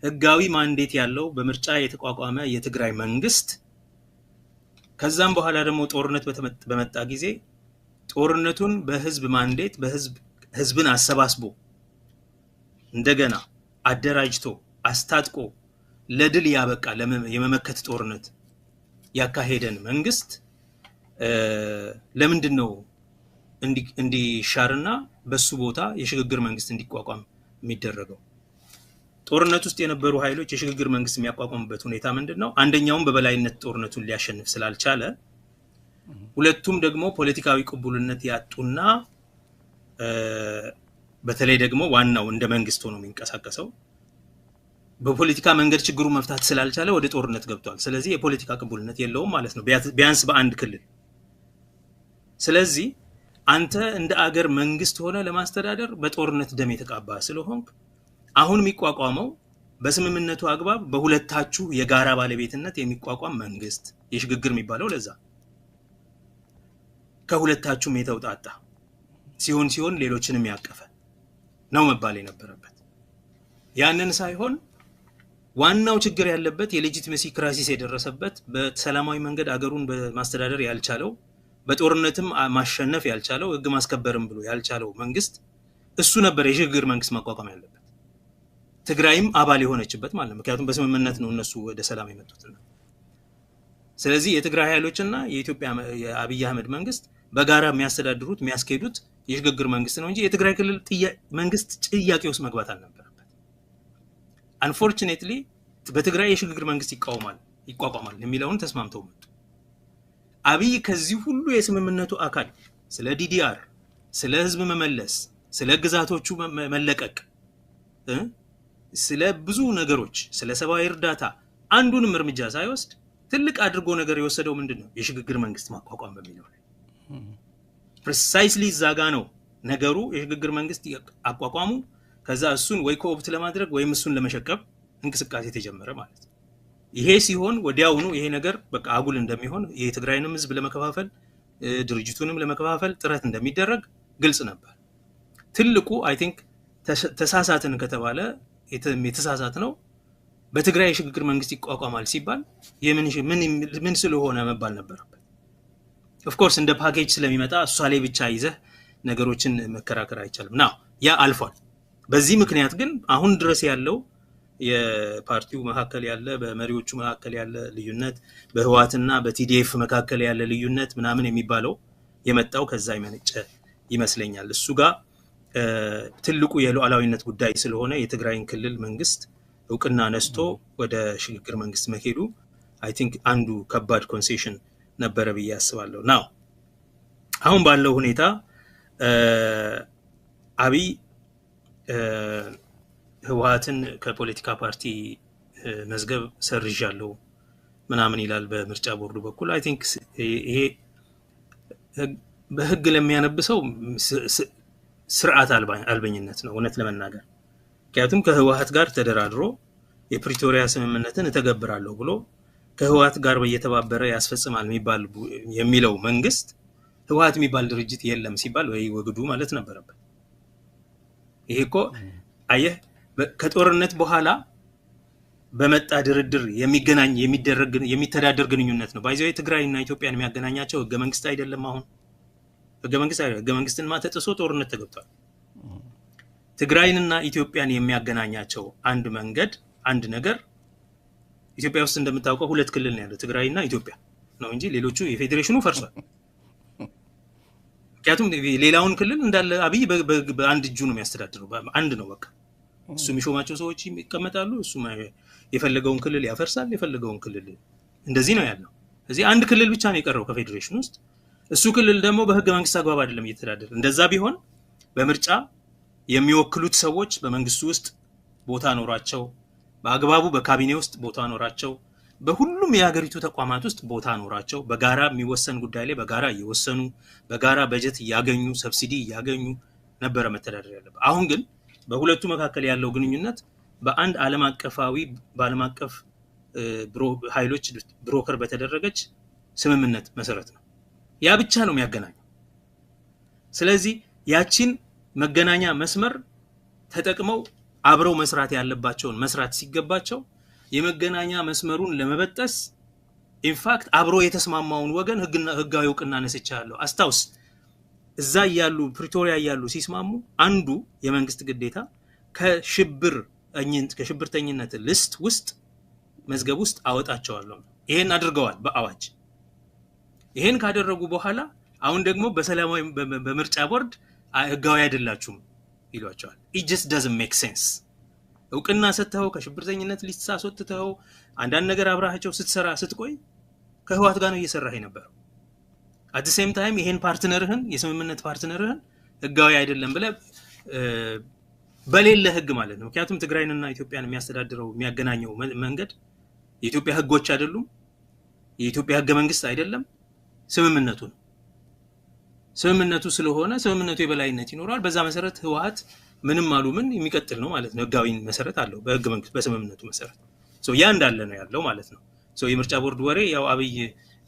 ህጋዊ ማንዴት ያለው በምርጫ የተቋቋመ የትግራይ መንግስት ከዛም በኋላ ደግሞ ጦርነት በመጣ ጊዜ ጦርነቱን በህዝብ ማንዴት ህዝብን አሰባስቦ እንደገና አደራጅቶ አስታጥቆ ለድል ያበቃ የመመከት ጦርነት ያካሄደን መንግስት ለምንድነው እንዲሻርና በሱ ቦታ የሽግግር መንግስት እንዲቋቋም የሚደረገው? ጦርነት ውስጥ የነበሩ ኃይሎች የሽግግር መንግስት የሚያቋቋሙበት ሁኔታ ምንድነው? አንደኛውም በበላይነት ጦርነቱን ሊያሸንፍ ስላልቻለ፣ ሁለቱም ደግሞ ፖለቲካዊ ቅቡልነት ያጡና በተለይ ደግሞ ዋናው እንደ መንግስት ሆኖ የሚንቀሳቀሰው በፖለቲካ መንገድ ችግሩን መፍታት ስላልቻለ ወደ ጦርነት ገብቷል። ስለዚህ የፖለቲካ ቅቡልነት የለውም ማለት ነው ቢያንስ በአንድ ክልል። ስለዚህ አንተ እንደ አገር መንግስት ሆነ ለማስተዳደር በጦርነት ደም የተቃባ ስለሆንክ አሁን የሚቋቋመው በስምምነቱ አግባብ በሁለታችሁ የጋራ ባለቤትነት የሚቋቋም መንግስት የሽግግር የሚባለው ለዛ ከሁለታችሁም የተውጣጣ ሲሆን ሌሎችንም ያቀፈ ነው መባል የነበረበት። ያንን ሳይሆን ዋናው ችግር ያለበት የሌጂቲመሲ ክራይሲስ የደረሰበት በሰላማዊ መንገድ አገሩን በማስተዳደር ያልቻለው በጦርነትም ማሸነፍ ያልቻለው ህግ ማስከበርም ብሎ ያልቻለው መንግስት እሱ ነበር የሽግግር መንግስት ማቋቋም ያለበት። ትግራይም አባል የሆነችበት ማለት ነው። ምክንያቱም በስምምነት ነው እነሱ ወደ ሰላም የመጡት። ስለዚህ የትግራይ ኃይሎችና የኢትዮጵያ የአብይ አህመድ መንግስት በጋራ የሚያስተዳድሩት የሚያስኬዱት የሽግግር መንግስት ነው እንጂ የትግራይ ክልል መንግስት ጥያቄ ውስጥ መግባት አልነበረበት። አንፎርቹኔትሊ በትግራይ የሽግግር መንግስት ይቋቋማል የሚለውን ተስማምተው መጡ። አብይ ከዚህ ሁሉ የስምምነቱ አካል ስለ ዲዲአር፣ ስለ ህዝብ መመለስ፣ ስለ ግዛቶቹ መለቀቅ፣ ስለ ብዙ ነገሮች፣ ስለ ሰብአዊ እርዳታ አንዱንም እርምጃ ሳይወስድ ትልቅ አድርጎ ነገር የወሰደው ምንድነው? የሽግግር መንግስት ማቋቋም በሚለው ላይ ፕሪሳይስሊ ዛጋ ነው ነገሩ። የሽግግር መንግስት አቋቋሙ ከዛ እሱን ወይ ኮኦፕት ለማድረግ ወይም እሱን ለመሸቀብ እንቅስቃሴ ተጀመረ ማለት ነው። ይሄ ሲሆን ወዲያውኑ ይሄ ነገር በቃ አጉል እንደሚሆን የትግራይንም ህዝብ ለመከፋፈል ድርጅቱንም ለመከፋፈል ጥረት እንደሚደረግ ግልጽ ነበር። ትልቁ አይ ቲንክ ተሳሳትን ከተባለ የተሳሳት ነው በትግራይ የሽግግር መንግስት ይቋቋማል ሲባል ምን ስለሆነ መባል ነበረበት። ኦፍ ኮርስ እንደ ፓኬጅ ስለሚመጣ እሷ ላይ ብቻ ይዘህ ነገሮችን መከራከር አይቻልም። ና ያ አልፏል። በዚህ ምክንያት ግን አሁን ድረስ ያለው የፓርቲው መካከል ያለ በመሪዎቹ መካከል ያለ ልዩነት በህወሓትና በቲዲኤፍ መካከል ያለ ልዩነት ምናምን የሚባለው የመጣው ከዛ ይመነጨ ይመስለኛል። እሱ ጋር ትልቁ የሉዓላዊነት ጉዳይ ስለሆነ የትግራይን ክልል መንግስት እውቅና ነስቶ ወደ ሽግግር መንግስት መሄዱ አይ ቲንክ አንዱ ከባድ ኮንሴሽን ነበረ ብዬ አስባለሁ። ናው አሁን ባለው ሁኔታ አብይ ህወሓትን ከፖለቲካ ፓርቲ መዝገብ ሰርዣለሁ ምናምን ይላል በምርጫ ቦርዱ በኩል። አይ ቲንክ ይሄ በህግ ለሚያነብሰው ስርዓት አልበኝነት ነው እውነት ለመናገር። ምክንያቱም ከህወሓት ጋር ተደራድሮ የፕሪቶሪያ ስምምነትን እተገብራለሁ ብሎ ከህወሓት ጋር በየተባበረ ያስፈጽማል የሚለው መንግስት ህወሓት የሚባል ድርጅት የለም ሲባል ወይ ወግዱ ማለት ነበረበት። ይሄ እኮ አየህ ከጦርነት በኋላ በመጣ ድርድር የሚተዳደር ግንኙነት ነው። ባይዘው ትግራይና ኢትዮጵያን የሚያገናኛቸው ህገ መንግስት አይደለም። አሁን ህገ መንግስትን ተጥሶ ጦርነት ተገብቷል። ትግራይንና ኢትዮጵያን የሚያገናኛቸው አንድ መንገድ አንድ ነገር ኢትዮጵያ ውስጥ እንደምታውቀው ሁለት ክልል ነው ያለው ትግራይና ኢትዮጵያ ነው እንጂ ሌሎቹ የፌዴሬሽኑ ፈርሷል። ምክንያቱም ሌላውን ክልል እንዳለ አብይ በአንድ እጁ ነው የሚያስተዳድረው። አንድ ነው በቃ እሱ የሚሾማቸው ሰዎች ይቀመጣሉ። እሱ የፈለገውን ክልል ያፈርሳል፣ የፈለገውን ክልል እንደዚህ ነው ያለው። እዚህ አንድ ክልል ብቻ ነው የቀረው ከፌዴሬሽን ውስጥ። እሱ ክልል ደግሞ በህገ መንግስት አግባብ አይደለም እየተዳደረ። እንደዛ ቢሆን በምርጫ የሚወክሉት ሰዎች በመንግስቱ ውስጥ ቦታ ኖራቸው፣ በአግባቡ በካቢኔ ውስጥ ቦታ ኖራቸው፣ በሁሉም የሀገሪቱ ተቋማት ውስጥ ቦታ ኖራቸው፣ በጋራ የሚወሰን ጉዳይ ላይ በጋራ እየወሰኑ በጋራ በጀት እያገኙ ሰብሲዲ እያገኙ ነበረ መተዳደር ያለበት። አሁን ግን በሁለቱ መካከል ያለው ግንኙነት በአንድ ዓለም አቀፍ ኃይሎች ብሮከር በተደረገች ስምምነት መሰረት ነው። ያ ብቻ ነው የሚያገናኘው። ስለዚህ ያቺን መገናኛ መስመር ተጠቅመው አብረው መስራት ያለባቸውን መስራት ሲገባቸው የመገናኛ መስመሩን ለመበጠስ ኢንፋክት አብሮ የተስማማውን ወገን ህጋዊ እውቅና ነስቻለሁ። አስታውስ እዛ ያሉ ፕሪቶሪያ ያሉ ሲስማሙ አንዱ የመንግስት ግዴታ ከሽብርተኝነት ሊስት ውስጥ መዝገብ ውስጥ አወጣቸዋለሁ። ይሄን አድርገዋል በአዋጅ። ይሄን ካደረጉ በኋላ አሁን ደግሞ በሰላማዊ በምርጫ ቦርድ ህጋዊ አይደላችሁም ይሏቸዋል። it just doesn't make sense። እውቅና ሰጥተው ከሽብርተኝነት ሊስት አስወጥተው አንዳንድ ነገር አብራቸው ስትሰራ ስትቆይ ከህዋት ጋር ነው እየሰራህ የነበረው። at the same time ይሄን ፓርትነርህን የስምምነት ፓርትነርህን ህጋዊ አይደለም ብለ በሌለ ህግ ማለት ነው። ምክንያቱም ትግራይንና ኢትዮጵያን የሚያስተዳድረው የሚያገናኘው መንገድ የኢትዮጵያ ህጎች አይደሉም፣ የኢትዮጵያ ህገ መንግስት አይደለም፣ ስምምነቱ ነው። ስምምነቱ ስለሆነ ስምምነቱ የበላይነት ይኖራል። በዛ መሰረት ህዋት ምንም አሉ ምን የሚቀጥል ነው ማለት ነው። ህጋዊ መሰረት አለው በህገ መንግስት በስምምነቱ መሰረት ያ እንዳለ ነው ያለው ማለት ነው። የምርጫ ቦርድ ወሬ ያው አብይ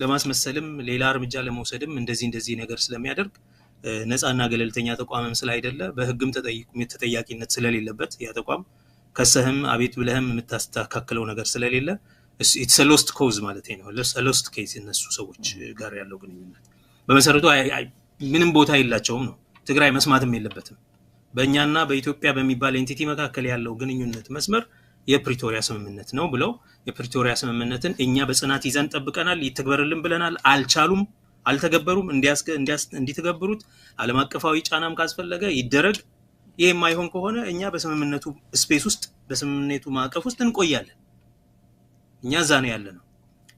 ለማስመሰልም ሌላ እርምጃ ለመውሰድም እንደዚህ ነገር ስለሚያደርግ ነፃና ገለልተኛ ተቋምም ስላይደለ በህግም ተጠያቂነት ስለሌለበት ያ ተቋም ከሰህም አቤት ብለህም የምታስተካክለው ነገር ስለሌለ it's a lost cause ማለት ነው። a lost case እነሱ ሰዎች ጋር ያለው ግንኙነት በመሰረቱ ምንም ቦታ የላቸውም ነው። ትግራይ መስማትም የለበትም። በእኛና በኢትዮጵያ በሚባል ኤንቲቲ መካከል ያለው ግንኙነት መስመር የፕሪቶሪያ ስምምነት ነው ብለው የፕሪቶሪያ ስምምነትን እኛ በጽናት ይዘን ጠብቀናል፣ ይተግበርልን ብለናል። አልቻሉም፣ አልተገበሩም። እንዲተገበሩት ዓለም አቀፋዊ ጫናም ካስፈለገ ይደረግ። ይሄ የማይሆን ከሆነ እኛ በስምምነቱ ስፔስ ውስጥ በስምምነቱ ማዕቀፍ ውስጥ እንቆያለን። እኛ እዛ ነው ያለነው።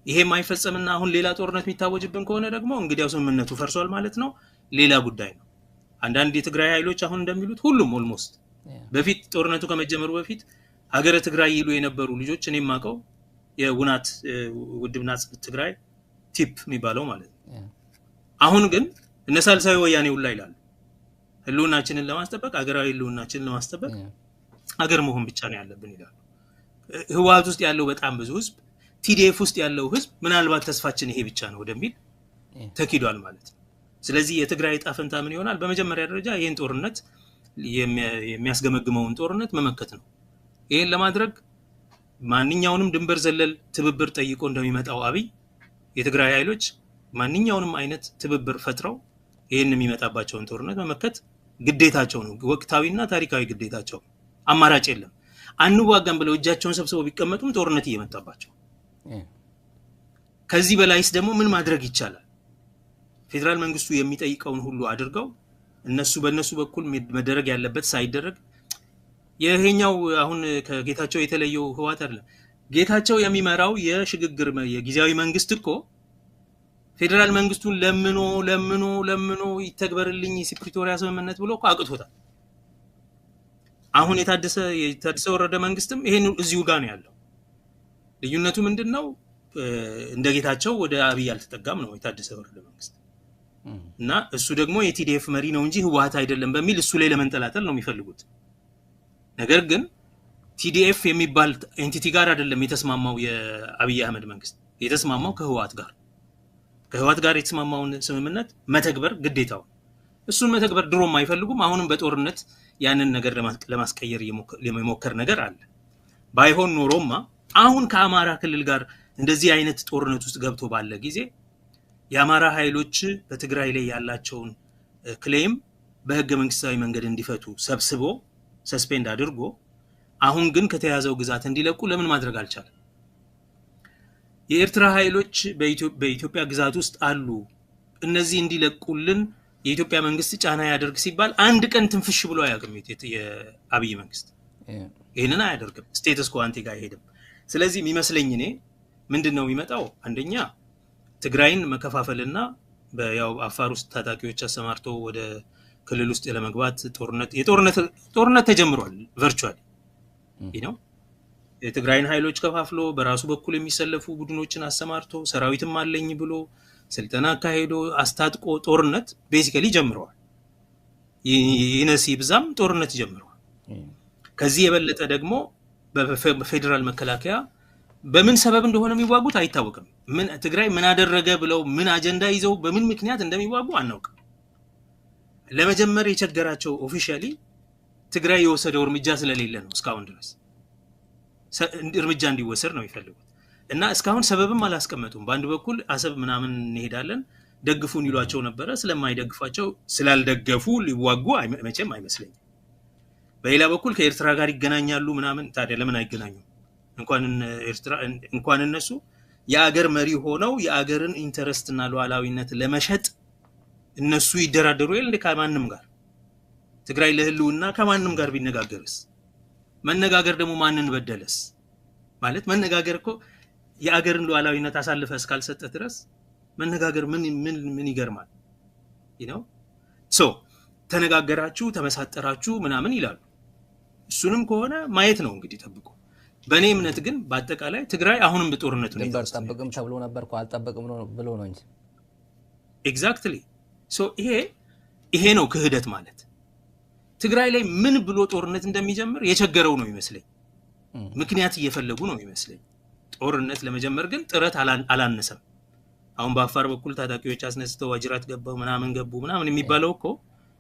ይሄ የማይፈጸምና አሁን ሌላ ጦርነት የሚታወጅብን ከሆነ ደግሞ እንግዲያው ስምምነቱ ፈርሷል ማለት ነው፣ ሌላ ጉዳይ ነው። አንዳንድ የትግራይ ኃይሎች አሁን እንደሚሉት ሁሉም ኦልሞስት በፊት ጦርነቱ ከመጀመሩ በፊት ሀገረ ትግራይ ይሉ የነበሩ ልጆች እኔም ማቀው የውናት ውድብናት ትግራይ ቲፕ የሚባለው ማለት ነው። አሁን ግን እነ ሳልሳዊ ወያኔ ሁላ ይላሉ ህልውናችንን ለማስጠበቅ ሀገራዊ ህልውናችንን ለማስጠበቅ ሀገር መሆን ብቻ ነው ያለብን ይላሉ። ህወሓት ውስጥ ያለው በጣም ብዙ ህዝብ ቲዲኤፍ ውስጥ ያለው ህዝብ ምናልባት ተስፋችን ይሄ ብቻ ነው ወደሚል ተኪዷል ማለት ነው። ስለዚህ የትግራይ ዕጣ ፈንታ ምን ይሆናል? በመጀመሪያ ደረጃ ይሄን ጦርነት የሚያስገመግመውን ጦርነት መመከት ነው። ይሄን ለማድረግ ማንኛውንም ድንበር ዘለል ትብብር ጠይቆ እንደሚመጣው አብይ የትግራይ ኃይሎች ማንኛውንም አይነት ትብብር ፈጥረው ይሄን የሚመጣባቸውን ጦርነት መመከት ግዴታቸው ነው። ወቅታዊና ታሪካዊ ግዴታቸው። አማራጭ የለም። አንዋጋም ብለው እጃቸውን ሰብስበው ቢቀመጡም ጦርነት እየመጣባቸው ከዚህ በላይስ ደግሞ ምን ማድረግ ይቻላል? ፌደራል መንግስቱ የሚጠይቀውን ሁሉ አድርገው በእነሱ በኩል መደረግ ያለበት ሳይደረግ የሄኛው አሁን ከጌታቸው የተለየው ህዋት አይደለም። ጌታቸው የሚመራው የሽግግር የጊዜያዊ መንግስት እኮ ፌደራል መንግስቱን ለምኖ ይተግበርልኝ የፕሪቶሪያ ስምምነት ብሎ እኮ አቅቶታል። አሁን የታደሰ ወረደ መንግስትም ይሄን እዚሁ ጋር ነው ያለው። ልዩነቱ ምንድነው? እንደ ጌታቸው ወደ አብይ አልተጠጋም ነው የታደሰ ወረደ መንግስት እና እሱ ደግሞ የቲዲኤፍ መሪ ነው እንጂ ህዋት አይደለም በሚል እሱ ላይ ለመንጠላጠል ነው የሚፈልጉት። ነገር ግን ቲዲኤፍ የሚባል ኤንቲቲ ጋር አይደለም የተስማማው የአብይ አህመድ መንግስት፣ የተስማማው ከህዋት ጋር የተስማማውን ስምምነት መተግበር ግዴታው። እሱን መተግበር ድሮም አይፈልጉም። አሁንም በጦርነት ያንን ነገር ለማስቀየር የመሞከር ነገር አለ። ባይሆን ኖሮማ አሁን ከአማራ ክልል ጋር እንደዚህ አይነት ጦርነት ውስጥ ገብቶ ባለ ጊዜ የአማራ ኃይሎች በትግራይ ላይ ያላቸውን ክሌም በህገ መንግስታዊ መንገድ እንዲፈቱ ሰብስቦ ሰስፔንድ አድርጎ አሁን ግን ከተያዘው ግዛት እንዲለቁ ለምን ማድረግ አልቻለም? የኤርትራ ኃይሎች በኢትዮጵያ ግዛት ውስጥ አሉ፣ እነዚህ እንዲለቁልን የኢትዮጵያ መንግስት ጫና ያደርግ ሲባል አንድ ቀን ትንፍሽ ብሎ አያውቅም። የአብይ መንግስት ይሄንን አያደርግም። ስቴተስ ኮ አንቴ ጋር አይሄድም። ስለዚህ የሚመስለኝ እኔ ምንድነው የሚመጣው? አንደኛ ትግራይን መከፋፈልና በያው አፋር ውስጥ ታጣቂዎች አሰማርቶ ወደ ክልል ውስጥ ለመግባት ጦርነት ተጀምሯል። ቨርቹዋሊ ነው የትግራይን ኃይሎች ከፋፍሎ በራሱ በኩል የሚሰለፉ ቡድኖችን አሰማርቶ ሰራዊትም አለኝ ብሎ ስልጠና አካሄዶ አስታጥቆ ጦርነት ቤሲካሊ ጀምሯል። ይነስ ይብዛም ጦርነት ጀምሯል። ከዚህ የበለጠ ደግሞ በፌደራል መከላከያ በምን ሰበብ እንደሆነ የሚዋጉት አይታወቅም። ምን ትግራይ ምን አደረገ ብለው ምን አጀንዳ ይዘው በምን ምክንያት እንደሚዋጉ አናውቅም። ለመጀመር የቸገራቸው ኦፊሻሊ ትግራይ የወሰደው እርምጃ ስለሌለ ነው። እስካሁን ድረስ እርምጃ እንዲወሰድ ነው የሚፈልጉት እና እስካሁን ሰበብም አላስቀመጡም። በአንድ በኩል አሰብ ምናምን እንሄዳለን ደግፉን ይሏቸው ነበረ። ስለማይደግፋቸው ስላልደገፉ ሊዋጉ መቼም አይመስለኝም። በሌላ በኩል ከኤርትራ ጋር ይገናኛሉ ምናምን። ታዲያ ለምን አይገናኙም? እንኳን እነሱ የአገር መሪ ሆነው የአገርን ኢንተረስት እና ሉዓላዊነት ለመሸጥ እነሱ ይደራደሩ የለ ከማንም ጋር። ትግራይ ለህልውና ከማንም ጋር ቢነጋገርስ? መነጋገር ደግሞ ማንን በደለስ? ማለት መነጋገር እኮ የአገርን ሉዓላዊነት አሳልፈ እስካልሰጠ ድረስ መነጋገር ምን ይገርማል? ተነጋገራችሁ ተመሳጠራችሁ ምናምን ይላሉ። እሱንም ከሆነ ማየት ነው እንግዲህ ጠብቁ። በእኔ እምነት ግን በአጠቃላይ ትግራይ አሁንም በጦርነቱ ነው ጠብቅም ተብሎ ነበርኩ አልጠበቅም ብሎ ነው እንጂ ኤግዛክትሊ። ይሄ ነው ክህደት ማለት። ትግራይ ላይ ምን ብሎ ጦርነት እንደሚጀምር የቸገረው ነው ይመስለኝ። ምክንያት እየፈለጉ ነው ይመስለኝ። ጦርነት ለመጀመር ግን ጥረት አላነሰም። አሁን በአፋር በኩል ታጣቂዎች አስነስተው ዋጅራት ገባው ምናምን ገቡ ምናምን የሚባለው እኮ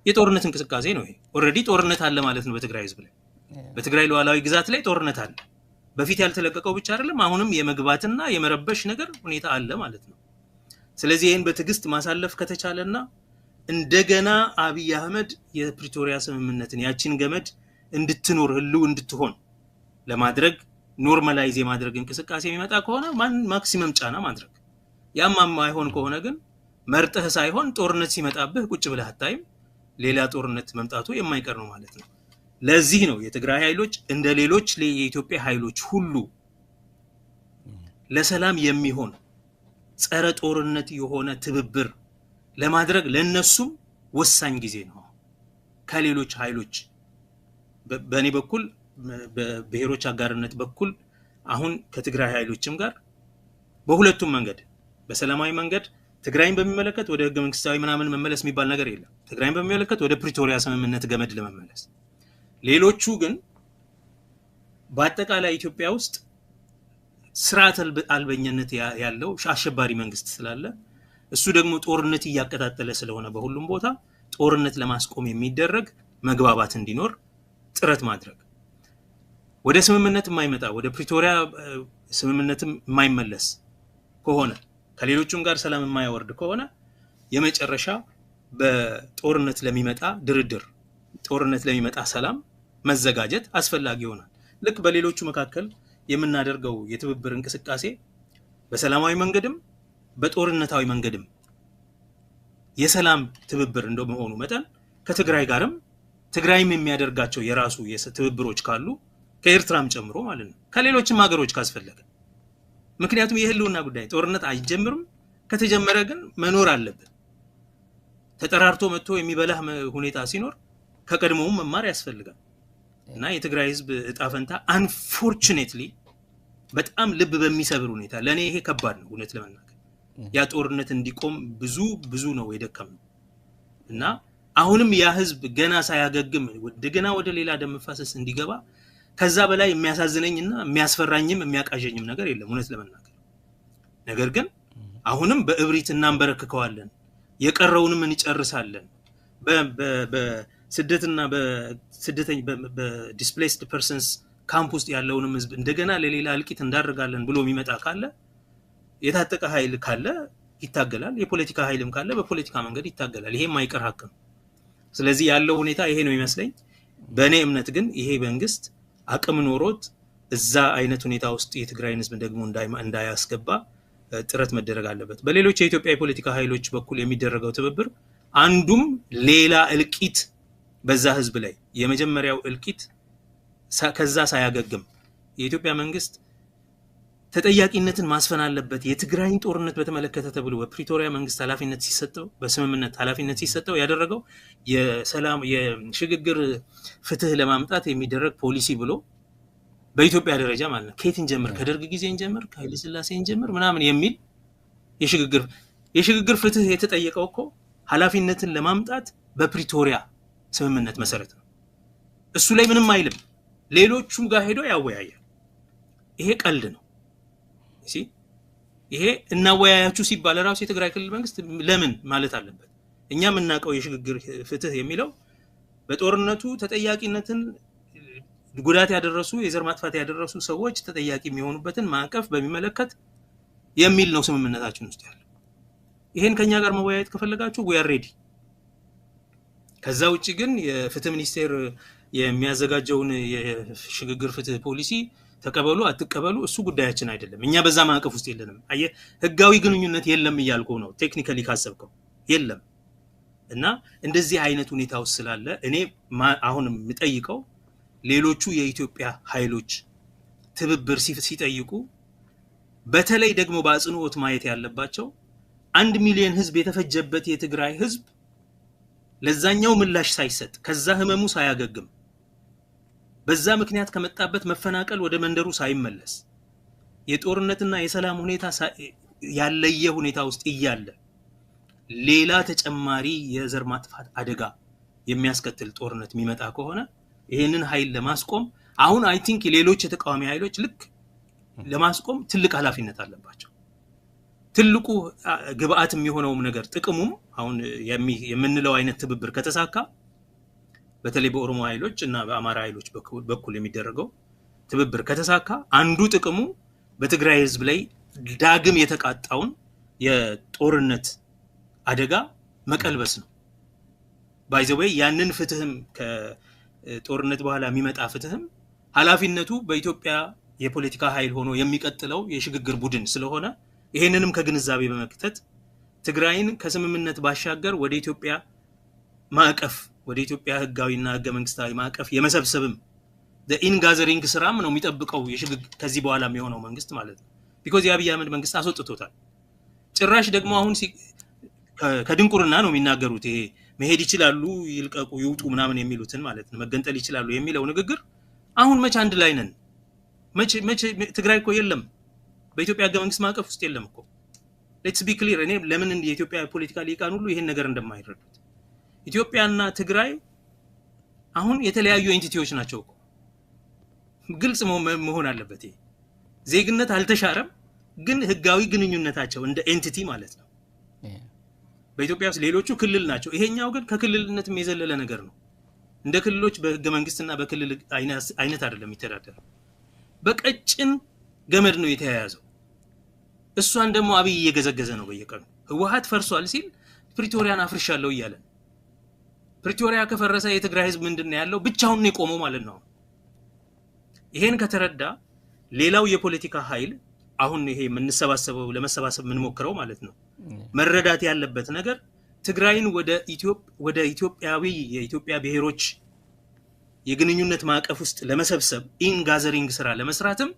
የጦርነት እንቅስቃሴ ነው። ይሄ ኦሬዲ ጦርነት አለ ማለት ነው በትግራይ ህዝብ ላይ። በትግራይ ሉዓላዊ ግዛት ላይ ጦርነት አለ። በፊት ያልተለቀቀው ብቻ አይደለም፣ አሁንም የመግባትና የመረበሽ ነገር ሁኔታ አለ ማለት ነው። ስለዚህ ይሄን በትዕግስት ማሳለፍ ከተቻለና እንደገና አብይ አህመድ የፕሪቶሪያ ስምምነትን ያቺን ገመድ እንድትኖር ህልው እንድትሆን ለማድረግ ኖርማላይዝ የማድረግ እንቅስቃሴ የሚመጣ ከሆነ ማክሲመም ጫና ማድረግ። ያማ ማይሆን ከሆነ ግን መርጠህ ሳይሆን ጦርነት ሲመጣብህ ቁጭ ብለህ አታይም። ሌላ ጦርነት መምጣቱ የማይቀር ነው ማለት ነው። ለዚህ ነው የትግራይ ኃይሎች እንደ ሌሎች የኢትዮጵያ ኃይሎች ሁሉ ለሰላም የሚሆን ጸረ ጦርነት የሆነ ትብብር ለማድረግ ለነሱም ወሳኝ ጊዜ ነው። ከሌሎች ኃይሎች በእኔ በኩል በብሔሮች አጋርነት በኩል አሁን ከትግራይ ኃይሎችም ጋር በሁለቱም መንገድ በሰላማዊ መንገድ ትግራይን በሚመለከት ወደ ህገ መንግስታዊ ምናምን መመለስ የሚባል ነገር የለም። ትግራይን በሚመለከት ወደ ፕሪቶሪያ ስምምነት ገመድ ለመመለስ። ሌሎቹ ግን በአጠቃላይ ኢትዮጵያ ውስጥ ስርዓተ አልበኝነት ያለው አሸባሪ መንግስት ስላለ እሱ ደግሞ ጦርነት እያቀጣጠለ ስለሆነ በሁሉም ቦታ ጦርነት ለማስቆም የሚደረግ መግባባት እንዲኖር ጥረት ማድረግ። ወደ ስምምነት የማይመጣ ወደ ፕሪቶሪያ ስምምነትም የማይመለስ ከሆነ ከሌሎቹም ጋር ሰላም የማያወርድ ከሆነ የመጨረሻ በጦርነት ለሚመጣ ድርድር ጦርነት ለሚመጣ ሰላም መዘጋጀት አስፈላጊ ይሆናል። ልክ በሌሎቹ መካከል የምናደርገው የትብብር እንቅስቃሴ በሰላማዊ መንገድም በጦርነታዊ መንገድም የሰላም ትብብር እንደመሆኑ መጠን ከትግራይ ጋርም ትግራይም የሚያደርጋቸው የራሱ ትብብሮች ካሉ ከኤርትራም ጨምሮ ማለት ነው ከሌሎችም ሀገሮች ካስፈለገ። ምክንያቱም የህልውና ጉዳይ ጦርነት አይጀምርም። ከተጀመረ ግን መኖር አለበት። ተጠራርቶ መጥቶ የሚበላህ ሁኔታ ሲኖር ከቀድሞውም መማር ያስፈልጋል እና የትግራይ ህዝብ እጣ ፈንታ አንፎርቹኔትሊ በጣም ልብ በሚሰብር ሁኔታ ለኔ ይሄ ከባድ ነው እውነት ለመናገር። ያ ጦርነት እንዲቆም ብዙ ነው የደከመው እና አሁንም ያ ህዝብ ገና ሳያገግም እንደገና ወደ ሌላ ደም መፋሰስ እንዲገባ ከዛ በላይ የሚያሳዝነኝና የሚያስፈራኝም የሚያቃዠኝም ነገር የለም እውነት ለመናገር። ነገር ግን አሁንም በእብሪት እናንበረክከዋለን፣ የቀረውንም እንጨርሳለን። በስደትና በስደተኛ በዲስፕሌስድ ፐርሰንስ ካምፕ ውስጥ ያለውንም ህዝብ እንደገና ለሌላ እልቂት እንዳደርጋለን ብሎ የሚመጣ ካለ የታጠቀ ኃይል ካለ ይታገላል፣ የፖለቲካ ኃይልም ካለ በፖለቲካ መንገድ ይታገላል። ይሄ የማይቀር ሀቅ ነው። ስለዚህ ያለው ሁኔታ ይሄ ነው ይመስለኝ። በእኔ እምነት ግን ይሄ መንግስት አቅም ኖሮት እዛ አይነት ሁኔታ ውስጥ የትግራይን ህዝብ ደግሞ እንዳያስገባ ጥረት መደረግ አለበት። በሌሎች የኢትዮጵያ የፖለቲካ ኃይሎች በኩል የሚደረገው ትብብር አንዱም ሌላ እልቂት በዛ ህዝብ ላይ የመጀመሪያው እልቂት ከዛ ሳያገግም የኢትዮጵያ መንግስት ተጠያቂነትን ማስፈን አለበት። የትግራይን ጦርነት በተመለከተ ተብሎ በፕሪቶሪያ መንግስት ኃላፊነት ሲሰጠው በስምምነት ኃላፊነት ሲሰጠው ያደረገው የሰላም የሽግግር ፍትህ ለማምጣት የሚደረግ ፖሊሲ ብሎ በኢትዮጵያ ደረጃ ማለት ነው ከየት እንጀምር ከደርግ ጊዜ እንጀምር ከኃይለ ሥላሴ እንጀምር ምናምን የሚል የሽግግር ፍትህ የተጠየቀው እኮ ኃላፊነትን ለማምጣት በፕሪቶሪያ ስምምነት መሰረት ነው። እሱ ላይ ምንም አይልም። ሌሎቹም ጋር ሄዶ ያወያያል። ይሄ ቀልድ ነው። እሺ ይሄ እናወያያችሁ ሲባል ራሱ የትግራይ ክልል መንግስት ለምን ማለት አለበት? እኛ የምናውቀው የሽግግር ፍትህ የሚለው በጦርነቱ ተጠያቂነትን ጉዳት ያደረሱ የዘር ማጥፋት ያደረሱ ሰዎች ተጠያቂ የሚሆኑበትን ማዕቀፍ በሚመለከት የሚል ነው ስምምነታችን ውስጥ ያለው። ይሄን ከኛ ጋር መወያየት ከፈለጋችሁ we are ready። ከዛ ውጪ ግን የፍትህ ሚኒስቴር የሚያዘጋጀውን የሽግግር ፍትህ ፖሊሲ ተቀበሉ አትቀበሉ እሱ ጉዳያችን አይደለም። እኛ በዛ ማዕቀፍ ውስጥ የለንም። አየ ህጋዊ ግንኙነት የለም እያልኩ ነው። ቴክኒካሊ ካሰብከው የለም። እና እንደዚህ አይነት ሁኔታ ውስጥ ስላለ እኔ አሁንም የምጠይቀው ሌሎቹ የኢትዮጵያ ኃይሎች ትብብር ሲጠይቁ በተለይ ደግሞ በአጽንኦት ማየት ያለባቸው 1 ሚሊዮን ህዝብ የተፈጀበት የትግራይ ህዝብ ለዛኛው ምላሽ ሳይሰጥ ከዛ ህመሙ ሳያገግም በዛ ምክንያት ከመጣበት መፈናቀል ወደ መንደሩ ሳይመለስ የጦርነትና የሰላም ሁኔታ ያለየ ሁኔታ ውስጥ እያለ ሌላ ተጨማሪ የዘር ማጥፋት አደጋ የሚያስከትል ጦርነት የሚመጣ ከሆነ ይሄንን ኃይል ለማስቆም አሁን አይ ቲንክ ሌሎች የተቃዋሚ ኃይሎች ልክ ለማስቆም ትልቅ ኃላፊነት አለባቸው። ትልቁ ግብአት የሚሆነውም ነገር ጥቅሙም አሁን የምንለው አይነት ትብብር ከተሳካ በተለይ በኦሮሞ ኃይሎች እና በአማራ ኃይሎች በኩል የሚደረገው ትብብር ከተሳካ አንዱ ጥቅሙ በትግራይ ህዝብ ላይ ዳግም የተቃጣውን የጦርነት አደጋ መቀልበስ ነው። ባይ ዘ ዌይ ያንን ፍትህም ከጦርነት በኋላ የሚመጣ ፍትህም ኃላፊነቱ በኢትዮጵያ የፖለቲካ ኃይል ሆኖ የሚቀጥለው የሽግግር ቡድን ስለሆነ ይሄንንም ከግንዛቤ በመክተት ትግራይን ከስምምነት ባሻገር ወደ ኢትዮጵያ ማዕቀፍ ወደ ኢትዮጵያ ህጋዊና ህገ መንግስታዊ ማዕቀፍ የመሰብሰብም ኢንጋዘሪንግ ስራም ነው የሚጠብቀው የሽግግር ከዚህ በኋላ የሚሆነው መንግስት ማለት ነው። ቢኮዝ የአብይ አህመድ መንግስት አስወጥቶታል። ጭራሽ ደግሞ አሁን ከድንቁርና ነው የሚናገሩት። ይሄ መሄድ ይችላሉ ይልቀቁ ይውጡ ምናምን የሚሉትን ማለት ነው መገንጠል ይችላሉ የሚለው ንግግር አሁን መቼ አንድ ላይ ነን? መቼ ትግራይ እኮ የለም በኢትዮጵያ ህገ መንግስት ማዕቀፍ ውስጥ የለም እኮ። ሌትስ ቢ ክሊር። እኔ ለምን የኢትዮጵያ ፖለቲካ ሊቃን ሁሉ ይሄን ነገር እንደማይረዱት ኢትዮጵያና ትግራይ አሁን የተለያዩ ኤንቲቲዎች ናቸው እኮ። ግልጽ መሆን አለበት። ይሄ ዜግነት አልተሻረም፣ ግን ህጋዊ ግንኙነታቸው እንደ ኤንቲቲ ማለት ነው። በኢትዮጵያ ውስጥ ሌሎቹ ክልል ናቸው። ይሄኛው ግን ከክልልነትም የዘለለ ነገር ነው። እንደ ክልሎች በህገ መንግስትና በክልል አይነት አይደለም የሚተዳደረው። በቀጭን ገመድ ነው የተያያዘው። እሷን ደግሞ አብይ እየገዘገዘ ነው በየቀኑ። ህወሓት ፈርሷል ሲል ፕሪቶሪያን አፍርሻለሁ እያለ ፕሪቶሪያ ከፈረሰ የትግራይ ህዝብ ምንድነው ያለው? ብቻውን ነው የቆመው ማለት ነው። ይሄን ከተረዳ ሌላው የፖለቲካ ኃይል አሁን ይሄ የምንሰባሰበው ለመሰባሰብ የምንሞክረው ማለት ነው መረዳት ያለበት ነገር ትግራይን ወደ ኢትዮጵያዊ የኢትዮጵያ ብሔሮች የግንኙነት ማዕቀፍ ውስጥ ለመሰብሰብ ኢንጋዘሪንግ ስራ ለመስራትም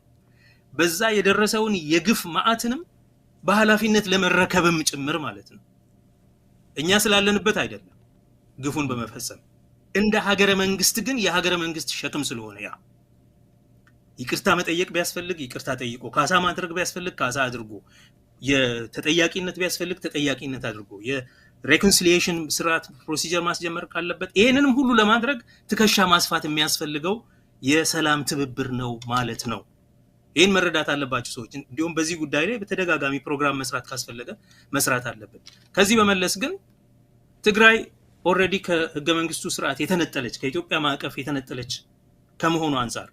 በዛ የደረሰውን የግፍ ማዕትንም በኃላፊነት ለመረከብም ጭምር ማለት ነው። እኛ ስላለንበት አይደለም ግፉን በመፈጸም እንደ ሀገረ መንግስት ግን የሀገረ መንግስት ሸክም ስለሆነ ያ ይቅርታ መጠየቅ ቢያስፈልግ ይቅርታ ጠይቆ ካሳ ማድረግ ቢያስፈልግ ካሳ አድርጎ የተጠያቂነት ቢያስፈልግ ተጠያቂነት አድርጎ የሬኮንሲሊየሽን ስርዓት ፕሮሲጀር ማስጀመር ካለበት ይሄንንም ሁሉ ለማድረግ ትከሻ ማስፋት የሚያስፈልገው የሰላም ትብብር ነው ማለት ነው። ይሄን መረዳት አለባችሁ ሰዎች። እንዲሁም በዚህ ጉዳይ ላይ በተደጋጋሚ ፕሮግራም መስራት ካስፈለገ መስራት አለበት። ከዚህ በመለስ ግን ትግራይ ኦሬዲ ከህገ መንግስቱ ስርዓት የተነጠለች ከኢትዮጵያ ማዕቀፍ የተነጠለች ከመሆኑ አንፃር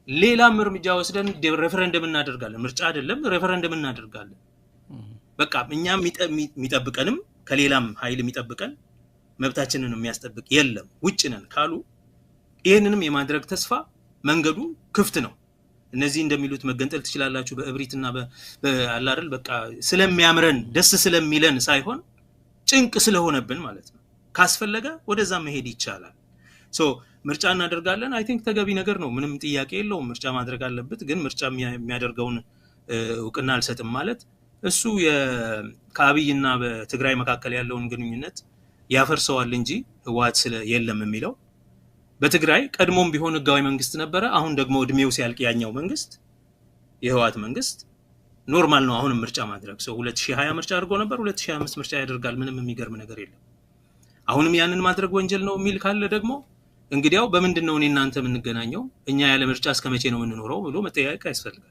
ሌላም እርምጃ ወስደን ሬፈረንደም እናደርጋለን። ምርጫ አይደለም ሬፈረንደም እናደርጋለን። በቃ እኛም የሚጠብቀንም ከሌላም ኃይል የሚጠብቀን መብታችንን የሚያስጠብቅ የለም ውጭ ነን ካሉ ይሄንንም የማድረግ ተስፋ መንገዱ ክፍት ነው። እነዚህ እንደሚሉት መገንጠል ትችላላችሁ በእብሪትና በአላርል በቃ ስለሚያምረን ደስ ስለሚለን ሳይሆን ጭንቅ ስለሆነብን ማለት ነው። ካስፈለገ ወደዛ መሄድ ይቻላል። ሶ ምርጫ እናደርጋለን። አይ ቲንክ ተገቢ ነገር ነው፣ ምንም ጥያቄ የለውም። ምርጫ ማድረግ አለበት። ግን ምርጫ የሚያደርገውን እውቅና አልሰጥም ማለት እሱ ከአብይና በትግራይ መካከል ያለውን ግንኙነት ያፈርሰዋል እንጂ ህወሓት የለም የሚለው በትግራይ ቀድሞም ቢሆን ህጋዊ መንግስት ነበረ። አሁን ደግሞ እድሜው ሲያልቅ ያኛው መንግስት የህወሓት መንግስት ኖርማል ነው አሁንም ምርጫ ማድረግ። ሰው 2020 ምርጫ አድርጎ ነበር፣ 2025 ምርጫ ያደርጋል። ምንም የሚገርም ነገር የለም። አሁንም ያንን ማድረግ ወንጀል ነው የሚል ካለ ደግሞ እንግዲያው በምንድነው እኔ እናንተ የምንገናኘው? እኛ ያለ ምርጫ እስከመቼ ነው የምንኖረው ብሎ መጠያየቅ ያስፈልጋል።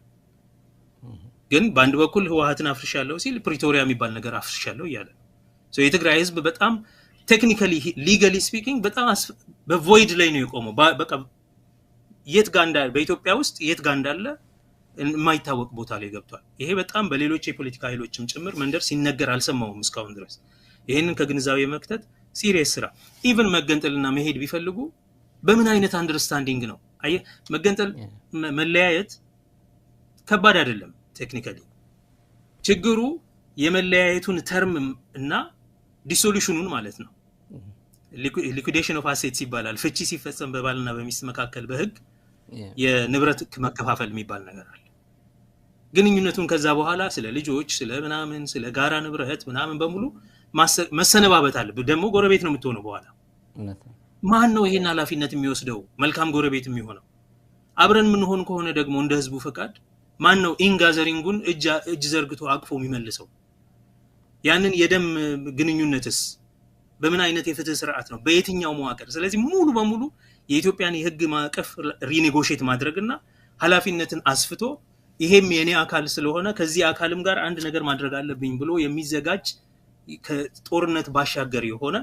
ግን በአንድ በኩል ህወሓትን አፍርሻለሁ ሲል ፕሪቶሪያ የሚባል ነገር አፍርሻለሁ እያለ ነው። ሶ የትግራይ ህዝብ በጣም ቴክኒካሊ ሊጋሊ ስፒኪንግ በጣም በቮይድ ላይ ነው የቆመው። በቃ የት ጋር እንዳለ በኢትዮጵያ ውስጥ የት ጋር እንዳለ የማይታወቅ ቦታ ላይ ገብቷል። ይሄ በጣም በሌሎች የፖለቲካ ኃይሎችም ጭምር መንደር ሲነገር አልሰማውም እስካሁን ድረስ። ይሄንን ከግንዛቤ መክተት ሲሪየስ ስራ። ኢቭን መገንጠልና መሄድ ቢፈልጉ በምን አይነት አንደርስታንዲንግ ነው? አየህ መገንጠል መለያየት ከባድ አይደለም ቴክኒካሊ። ችግሩ የመለያየቱን ተርም እና ዲሶሉሽኑን ማለት ነው። ሊኩዴሽን ኦፍ አሴትስ ይባላል። ፍቺ ሲፈጸም በባልና በሚስት መካከል በህግ የንብረት መከፋፈል የሚባል ነገር አለ። ግንኙነቱን ከዛ በኋላ ስለ ልጆች ስለ ምናምን ስለ ጋራ ንብረት ምናምን በሙሉ መሰነባበት አለ። ደግሞ ጎረቤት ነው የምትሆነው በኋላ። ማን ነው ይሄን ኃላፊነት የሚወስደው? መልካም ጎረቤት የሚሆነው አብረን ምን ሆን ከሆነ ደግሞ እንደ ህዝቡ ፈቃድ ማን ነው ኢንጋዘሪንጉን እጅ ዘርግቶ አቅፎ የሚመልሰው? ያንን የደም ግንኙነትስ በምን አይነት የፍትህ ስርዓት ነው? በየትኛው መዋቅር? ስለዚህ ሙሉ በሙሉ የኢትዮጵያን የህግ ማዕቀፍ ሪኔጎሺየት ማድረግና ኃላፊነትን አስፍቶ ይሄም የኔ አካል ስለሆነ ከዚህ አካልም ጋር አንድ ነገር ማድረግ አለብኝ ብሎ የሚዘጋጅ ከጦርነት ባሻገር የሆነ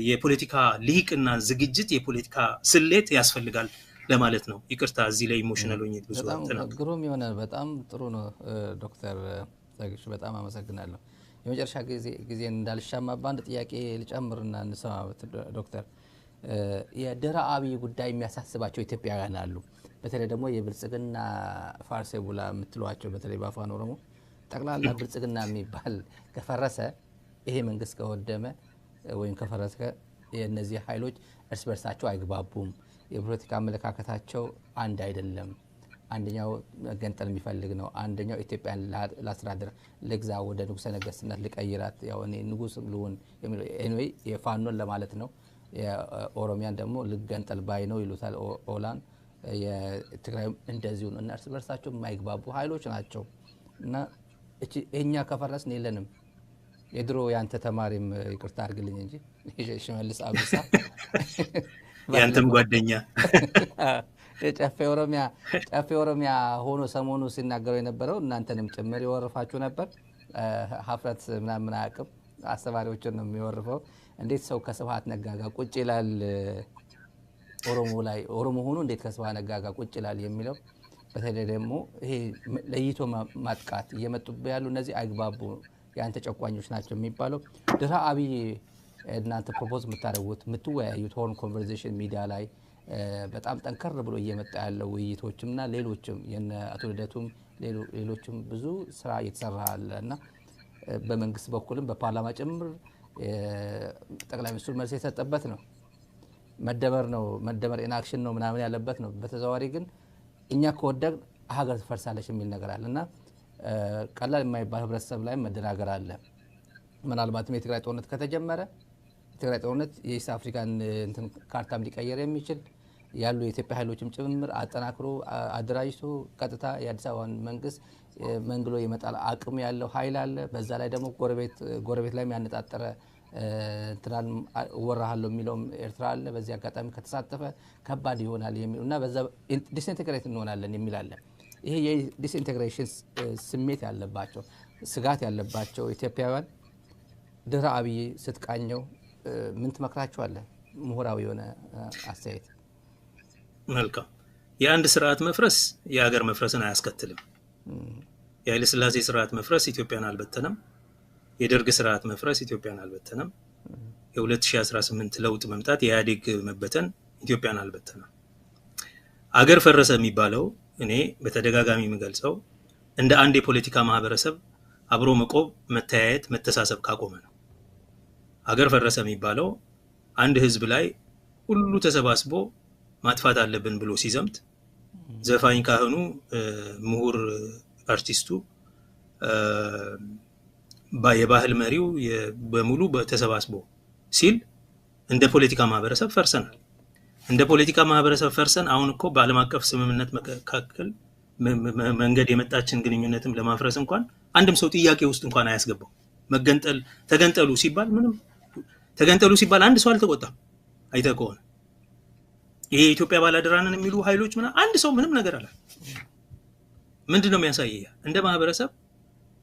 የፖለቲካ ልሂቅና ዝግጅት የፖለቲካ ስሌት ያስፈልጋል ለማለት ነው። ይቅርታ እዚህ ላይ ኢሞሽናል ሆኜ ብዙ ተናግሮ ግሩም የሆነ በጣም ጥሩ ነው ዶክተር ጸግሽ በጣም አመሰግናለሁ። የመጨረሻ ጊዜ እንዳልሻማ ባንድ ጥያቄ ልጨምርና እንሰማበት ዶክተር። የድህረ አብይ ጉዳይ የሚያሳስባቸው ኢትዮጵያውያን አሉ። በተለይ ደግሞ የብልጽግና ፋርሴ ቡላ የምትሏቸው በተለይ በአፋን ኦሮሞ ጠቅላላ ብልጽግና የሚባል ከፈረሰ ይሄ መንግስት ከወደመ ወይም ከፈረሰ የነዚህ ኃይሎች እርስ በርሳቸው አይግባቡም፣ የፖለቲካ አመለካከታቸው አንድ አይደለም። አንደኛው መገንጠል የሚፈልግ ነው፣ አንደኛው ኢትዮጵያን ላስተዳድር ልግዛ ወደ ንጉሰ ነገስትነት ልቀይራት ያው እኔ ንጉስ ልሁን የሚለው ኤኒዌይ የፋኖን ለማለት ነው። የኦሮሚያን ደግሞ ልገንጠል ባይ ነው ይሉታል ኦላን። የትግራይ እንደዚሁ ነው። እና እርስ በርሳቸው የማይግባቡ ኃይሎች ናቸው። እና እኛ ከፈረስን የለንም። የድሮ ያንተ ተማሪም ይቅርታ አድርግልኝ እንጂ ሽመልስ አብዲሳ ያንተም ጓደኛ ጨፌ ኦሮሚያ ሆኖ ሰሞኑ ሲናገሩ የነበረው እናንተንም ጭምር ይወርፋችሁ ነበር። ሀፍረት ምናምን አያውቅም፣ አስተማሪዎችን ነው የሚወርፈው። እንዴት ሰው ከስብሃት ነጋ ጋር ቁጭ ይላል ኦሮሞ ሆኖ እንዴት ከስብሃት ነጋ ጋር ቁጭ ይላል የሚለው በተለይ ደግሞ ይሄ ለይቶ ማጥቃት እየመጡ ያሉ እነዚህ አይግባቡ ያንተ ጨቋኞች ናቸው የሚባለው ድህረ አብይ እናንተ ፕሮፖዝ የምታደርጉት የምትወያዩት ሆርን ኮንቨርሴሽን ሚዲያ ላይ በጣም ጠንከር ብሎ እየመጣ ያለው ውይይቶችምና ሌሎችም የነ አቶ ልደቱም ሌሎችም ብዙ ስራ እየተሰራ አለና በመንግስት በኩልም በፓርላማ ጭምር ጠቅላይ ሚኒስትሩ መልስ የሰጠበት ነው። መደመር ኢን አክሽን ነው ምናምን ያለበት ነው። በተዘዋዋሪ ግን እኛ ከወደቅ ሀገር ትፈርሳለች የሚል ነገር አለና ቀላል የማይባል ህብረተሰብ ላይ መደናገር አለ። ምናልባትም የትግራይ ጦርነት ከተጀመረ የትግራይ ጦርነት የኢስት አፍሪካን እንትን ካርታም ሊቀየር የሚችል ያሉ የኢትዮጵያ ኃይሎችም ጭምር አጠናክሮ አደራጅቶ ቀጥታ የአዲስ አበባን መንግስት መንግሎ የመጣል አቅም ያለው ኃይል አለ። በዛ ላይ ደግሞ ጎረቤት ላይ ያነጣጠረ እንትራን ወራሃለው የሚለው ኤርትራ አለ። በዚህ አጋጣሚ ከተሳተፈ ከባድ ይሆናል የሚሉና በዛ ዲስኢንቴግሬት እንሆናለን የሚል አለ። ይሄ የዲስኢንቴግሬሽን ስሜት ያለባቸው ስጋት ያለባቸው ኢትዮጵያውያን ድህረ አብይ ስትቃኘው ምን ትመክራቸዋለህ? ምሁራዊ የሆነ አስተያየት። መልካም። የአንድ ስርዓት መፍረስ የሀገር መፍረስን አያስከትልም። የኃይለ ሥላሴ ስርዓት መፍረስ ኢትዮጵያን አልበተነም። የደርግ ስርዓት መፍረስ ኢትዮጵያን አልበተነም። የ2018 ለውጥ መምጣት የኢህአዴግ መበተን ኢትዮጵያን አልበተነም። አገር ፈረሰ የሚባለው እኔ በተደጋጋሚ የምገልጸው እንደ አንድ የፖለቲካ ማህበረሰብ አብሮ መቆም፣ መተያየት፣ መተሳሰብ ካቆመ ነው። አገር ፈረሰ የሚባለው አንድ ህዝብ ላይ ሁሉ ተሰባስቦ ማጥፋት አለብን ብሎ ሲዘምት ዘፋኝ፣ ካህኑ፣ ምሁር፣ አርቲስቱ፣ የባህል መሪው በሙሉ ተሰባስቦ ሲል እንደ ፖለቲካ ማህበረሰብ ፈርሰናል። እንደ ፖለቲካ ማህበረሰብ ፈርሰን አሁን እኮ በዓለም አቀፍ ስምምነት መካከል መንገድ የመጣችን ግንኙነትም ለማፍረስ እንኳን አንድም ሰው ጥያቄ ውስጥ እንኳን አያስገባው። መገንጠል ተገንጠሉ ሲባል ምንም ተገንጠሉ ሲባል አንድ ሰው አልተቆጣም። አይተህ ከሆነ ይሄ የኢትዮጵያ ባላደራንን የሚሉ ኃይሎች አንድ ሰው ምንም ነገር አለ። ምንድነው የሚያሳየው? እንደ ማህበረሰብ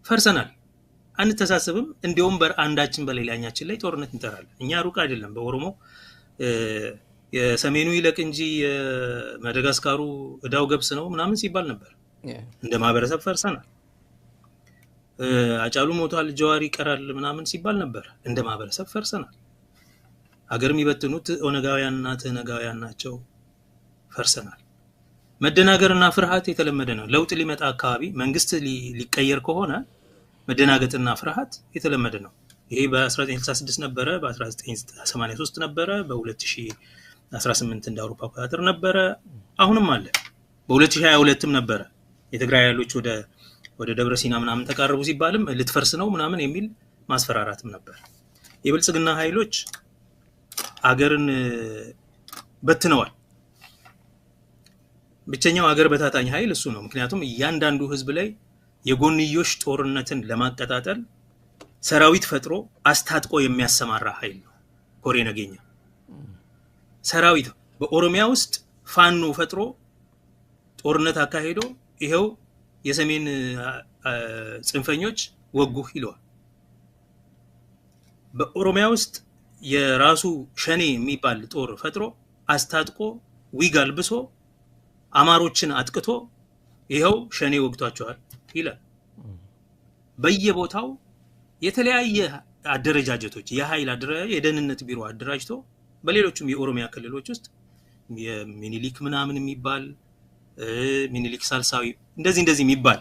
ፈርሰናል፣ አንተሳሰብም። እንዲያውም አንዳችን በሌላኛችን ላይ ጦርነት እንጠራለን። እኛ ሩቅ አይደለም። በኦሮሞ የሰሜኑ ይለቅ እንጂ የማዳጋስካሩ እዳው ገብስ ነው ምናምን ሲባል ነበር። እንደ ማህበረሰብ ፈርሰናል። አጫሉ ሞቷል፣ ጀዋር ይቀራል ምናምን ሲባል ነበር። እንደ ማህበረሰብ ፈርሰናል። ሀገር የሚበትኑት ኦነጋውያንና ትነጋውያን ናቸው። ፈርሰናል። መደናገርና ፍርሃት የተለመደ ነው። ለውጥ ሊመጣ አካባቢ መንግስት ሊቀየር ከሆነ መደናገጥና ፍርሃት የተለመደ ነው። ይሄ በ1966 ነበረ፣ በ1983 ነበረ፣ በ2018 እንደ አውሮፓ አቆጣጠር ነበረ፣ አሁንም አለ። በ2022ም ነበረ። የትግራይ ኃይሎች ወደ ደብረ ሲና ምናምን ተቃረቡ ሲባልም ልትፈርስ ነው ምናምን የሚል ማስፈራራትም ነበር። የብልጽግና ኃይሎች አገርን በትነዋል። ብቸኛው አገር በታታኝ ኃይል እሱ ነው። ምክንያቱም እያንዳንዱ ህዝብ ላይ የጎንዮሽ ጦርነትን ለማቀጣጠል ሰራዊት ፈጥሮ አስታጥቆ የሚያሰማራ ኃይል ነው ኮሬ ነገኛ። ሰራዊት በኦሮሚያ ውስጥ ፋኖ ፈጥሮ ጦርነት አካሄዶ ይሄው የሰሜን ጽንፈኞች ወጉህ ይለዋል። በኦሮሚያ ውስጥ የራሱ ሸኔ የሚባል ጦር ፈጥሮ አስታጥቆ ዊግ አልብሶ አማሮችን አጥቅቶ ይሄው ሸኔ ወግቷቸዋል ይላል። በየቦታው የተለያየ አደረጃጀቶች የኃይል የደህንነት ቢሮ አደራጅቶ በሌሎችም የኦሮሚያ ክልሎች ውስጥ የሚኒሊክ ምናምን የሚባል ሚኒሊክ ሳልሳዊ እንደዚህ የሚባል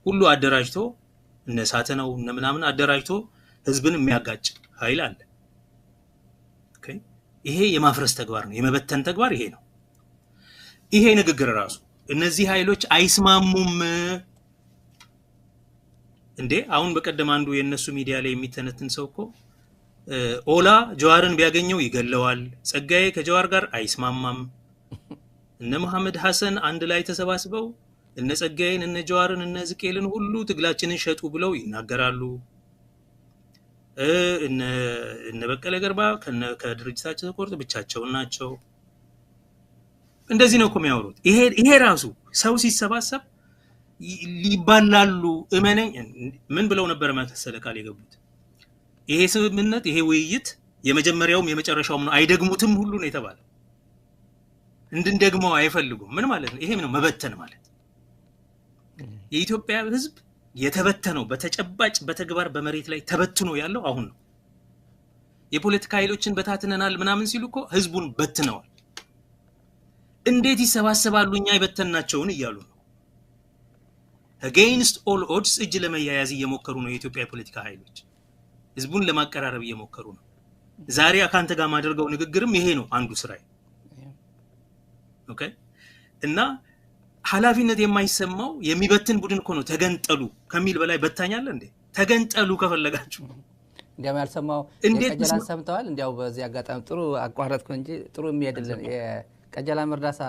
ሁሉ አደራጅቶ እነ ሳተናው እነ ምናምን አደራጅቶ ህዝብን የሚያጋጭ ኃይል አለ። ኦኬ፣ ይሄ የማፍረስ ተግባር ነው፣ የመበተን ተግባር ይሄ ነው። ይሄ ንግግር ራሱ እነዚህ ኃይሎች አይስማሙም እንዴ? አሁን በቀደም አንዱ የነሱ ሚዲያ ላይ የሚተነትን ሰው እኮ ኦላ ጀዋርን ቢያገኘው ይገለዋል፣ ጸጋዬ ከጀዋር ጋር አይስማማም፣ እነ መሐመድ ሐሰን አንድ ላይ ተሰባስበው እነ ጸጋዬን እነ ጀዋርን እነ ዝቄልን ሁሉ ትግላችንን ሸጡ ብለው ይናገራሉ፣ እነ በቀለ ገርባ ከድርጅታቸው ተቆርጥ ብቻቸውን ናቸው። እንደዚህ ነው እኮ የሚያወሩት። ይሄ ራሱ ሰው ሲሰባሰብ ሊባላሉ። እመነኝ ምን ብለው ነበር መሰለ ቃል የገቡት? ይሄ ስምምነት ይሄ ውይይት የመጀመሪያውም የመጨረሻውም ነው፣ አይደግሙትም ሁሉ ነው የተባለው። እንድንደግመው አይፈልጉም። ምን ማለት ነው? ይሄ ነው መበተን ማለት። የኢትዮጵያ ህዝብ የተበተነው በተጨባጭ በተግባር በመሬት ላይ ተበትኖ ያለው አሁን ነው። የፖለቲካ ኃይሎችን በታትነናል ምናምን ሲሉ እኮ ህዝቡን በትነዋል። እንዴት ይሰባሰባሉ እኛ የበተናቸውን እያሉ ነው። against all odds እጅ ለመያያዝ እየሞከሩ ነው የኢትዮጵያ የፖለቲካ ኃይሎች። ህዝቡን ለማቀራረብ እየሞከሩ ነው። ዛሬ አካንተ ጋር ማድረገው ንግግርም ይሄ ነው አንዱ ስራዬ። ኦኬ፣ እና ኃላፊነት የማይሰማው የሚበትን ቡድን እኮ ነው። ተገንጠሉ ከሚል በላይ በታኛለ እንዴ? ተገንጠሉ ከፈለጋችሁ። እንዲያም ያልሰማው ቀጀላ ሰምተዋል። እንዲያው በዚህ አጋጣሚ ጥሩ አቋረጥኩ እንጂ ጥሩ የሚያደለን የቀጀላ መርዳሳ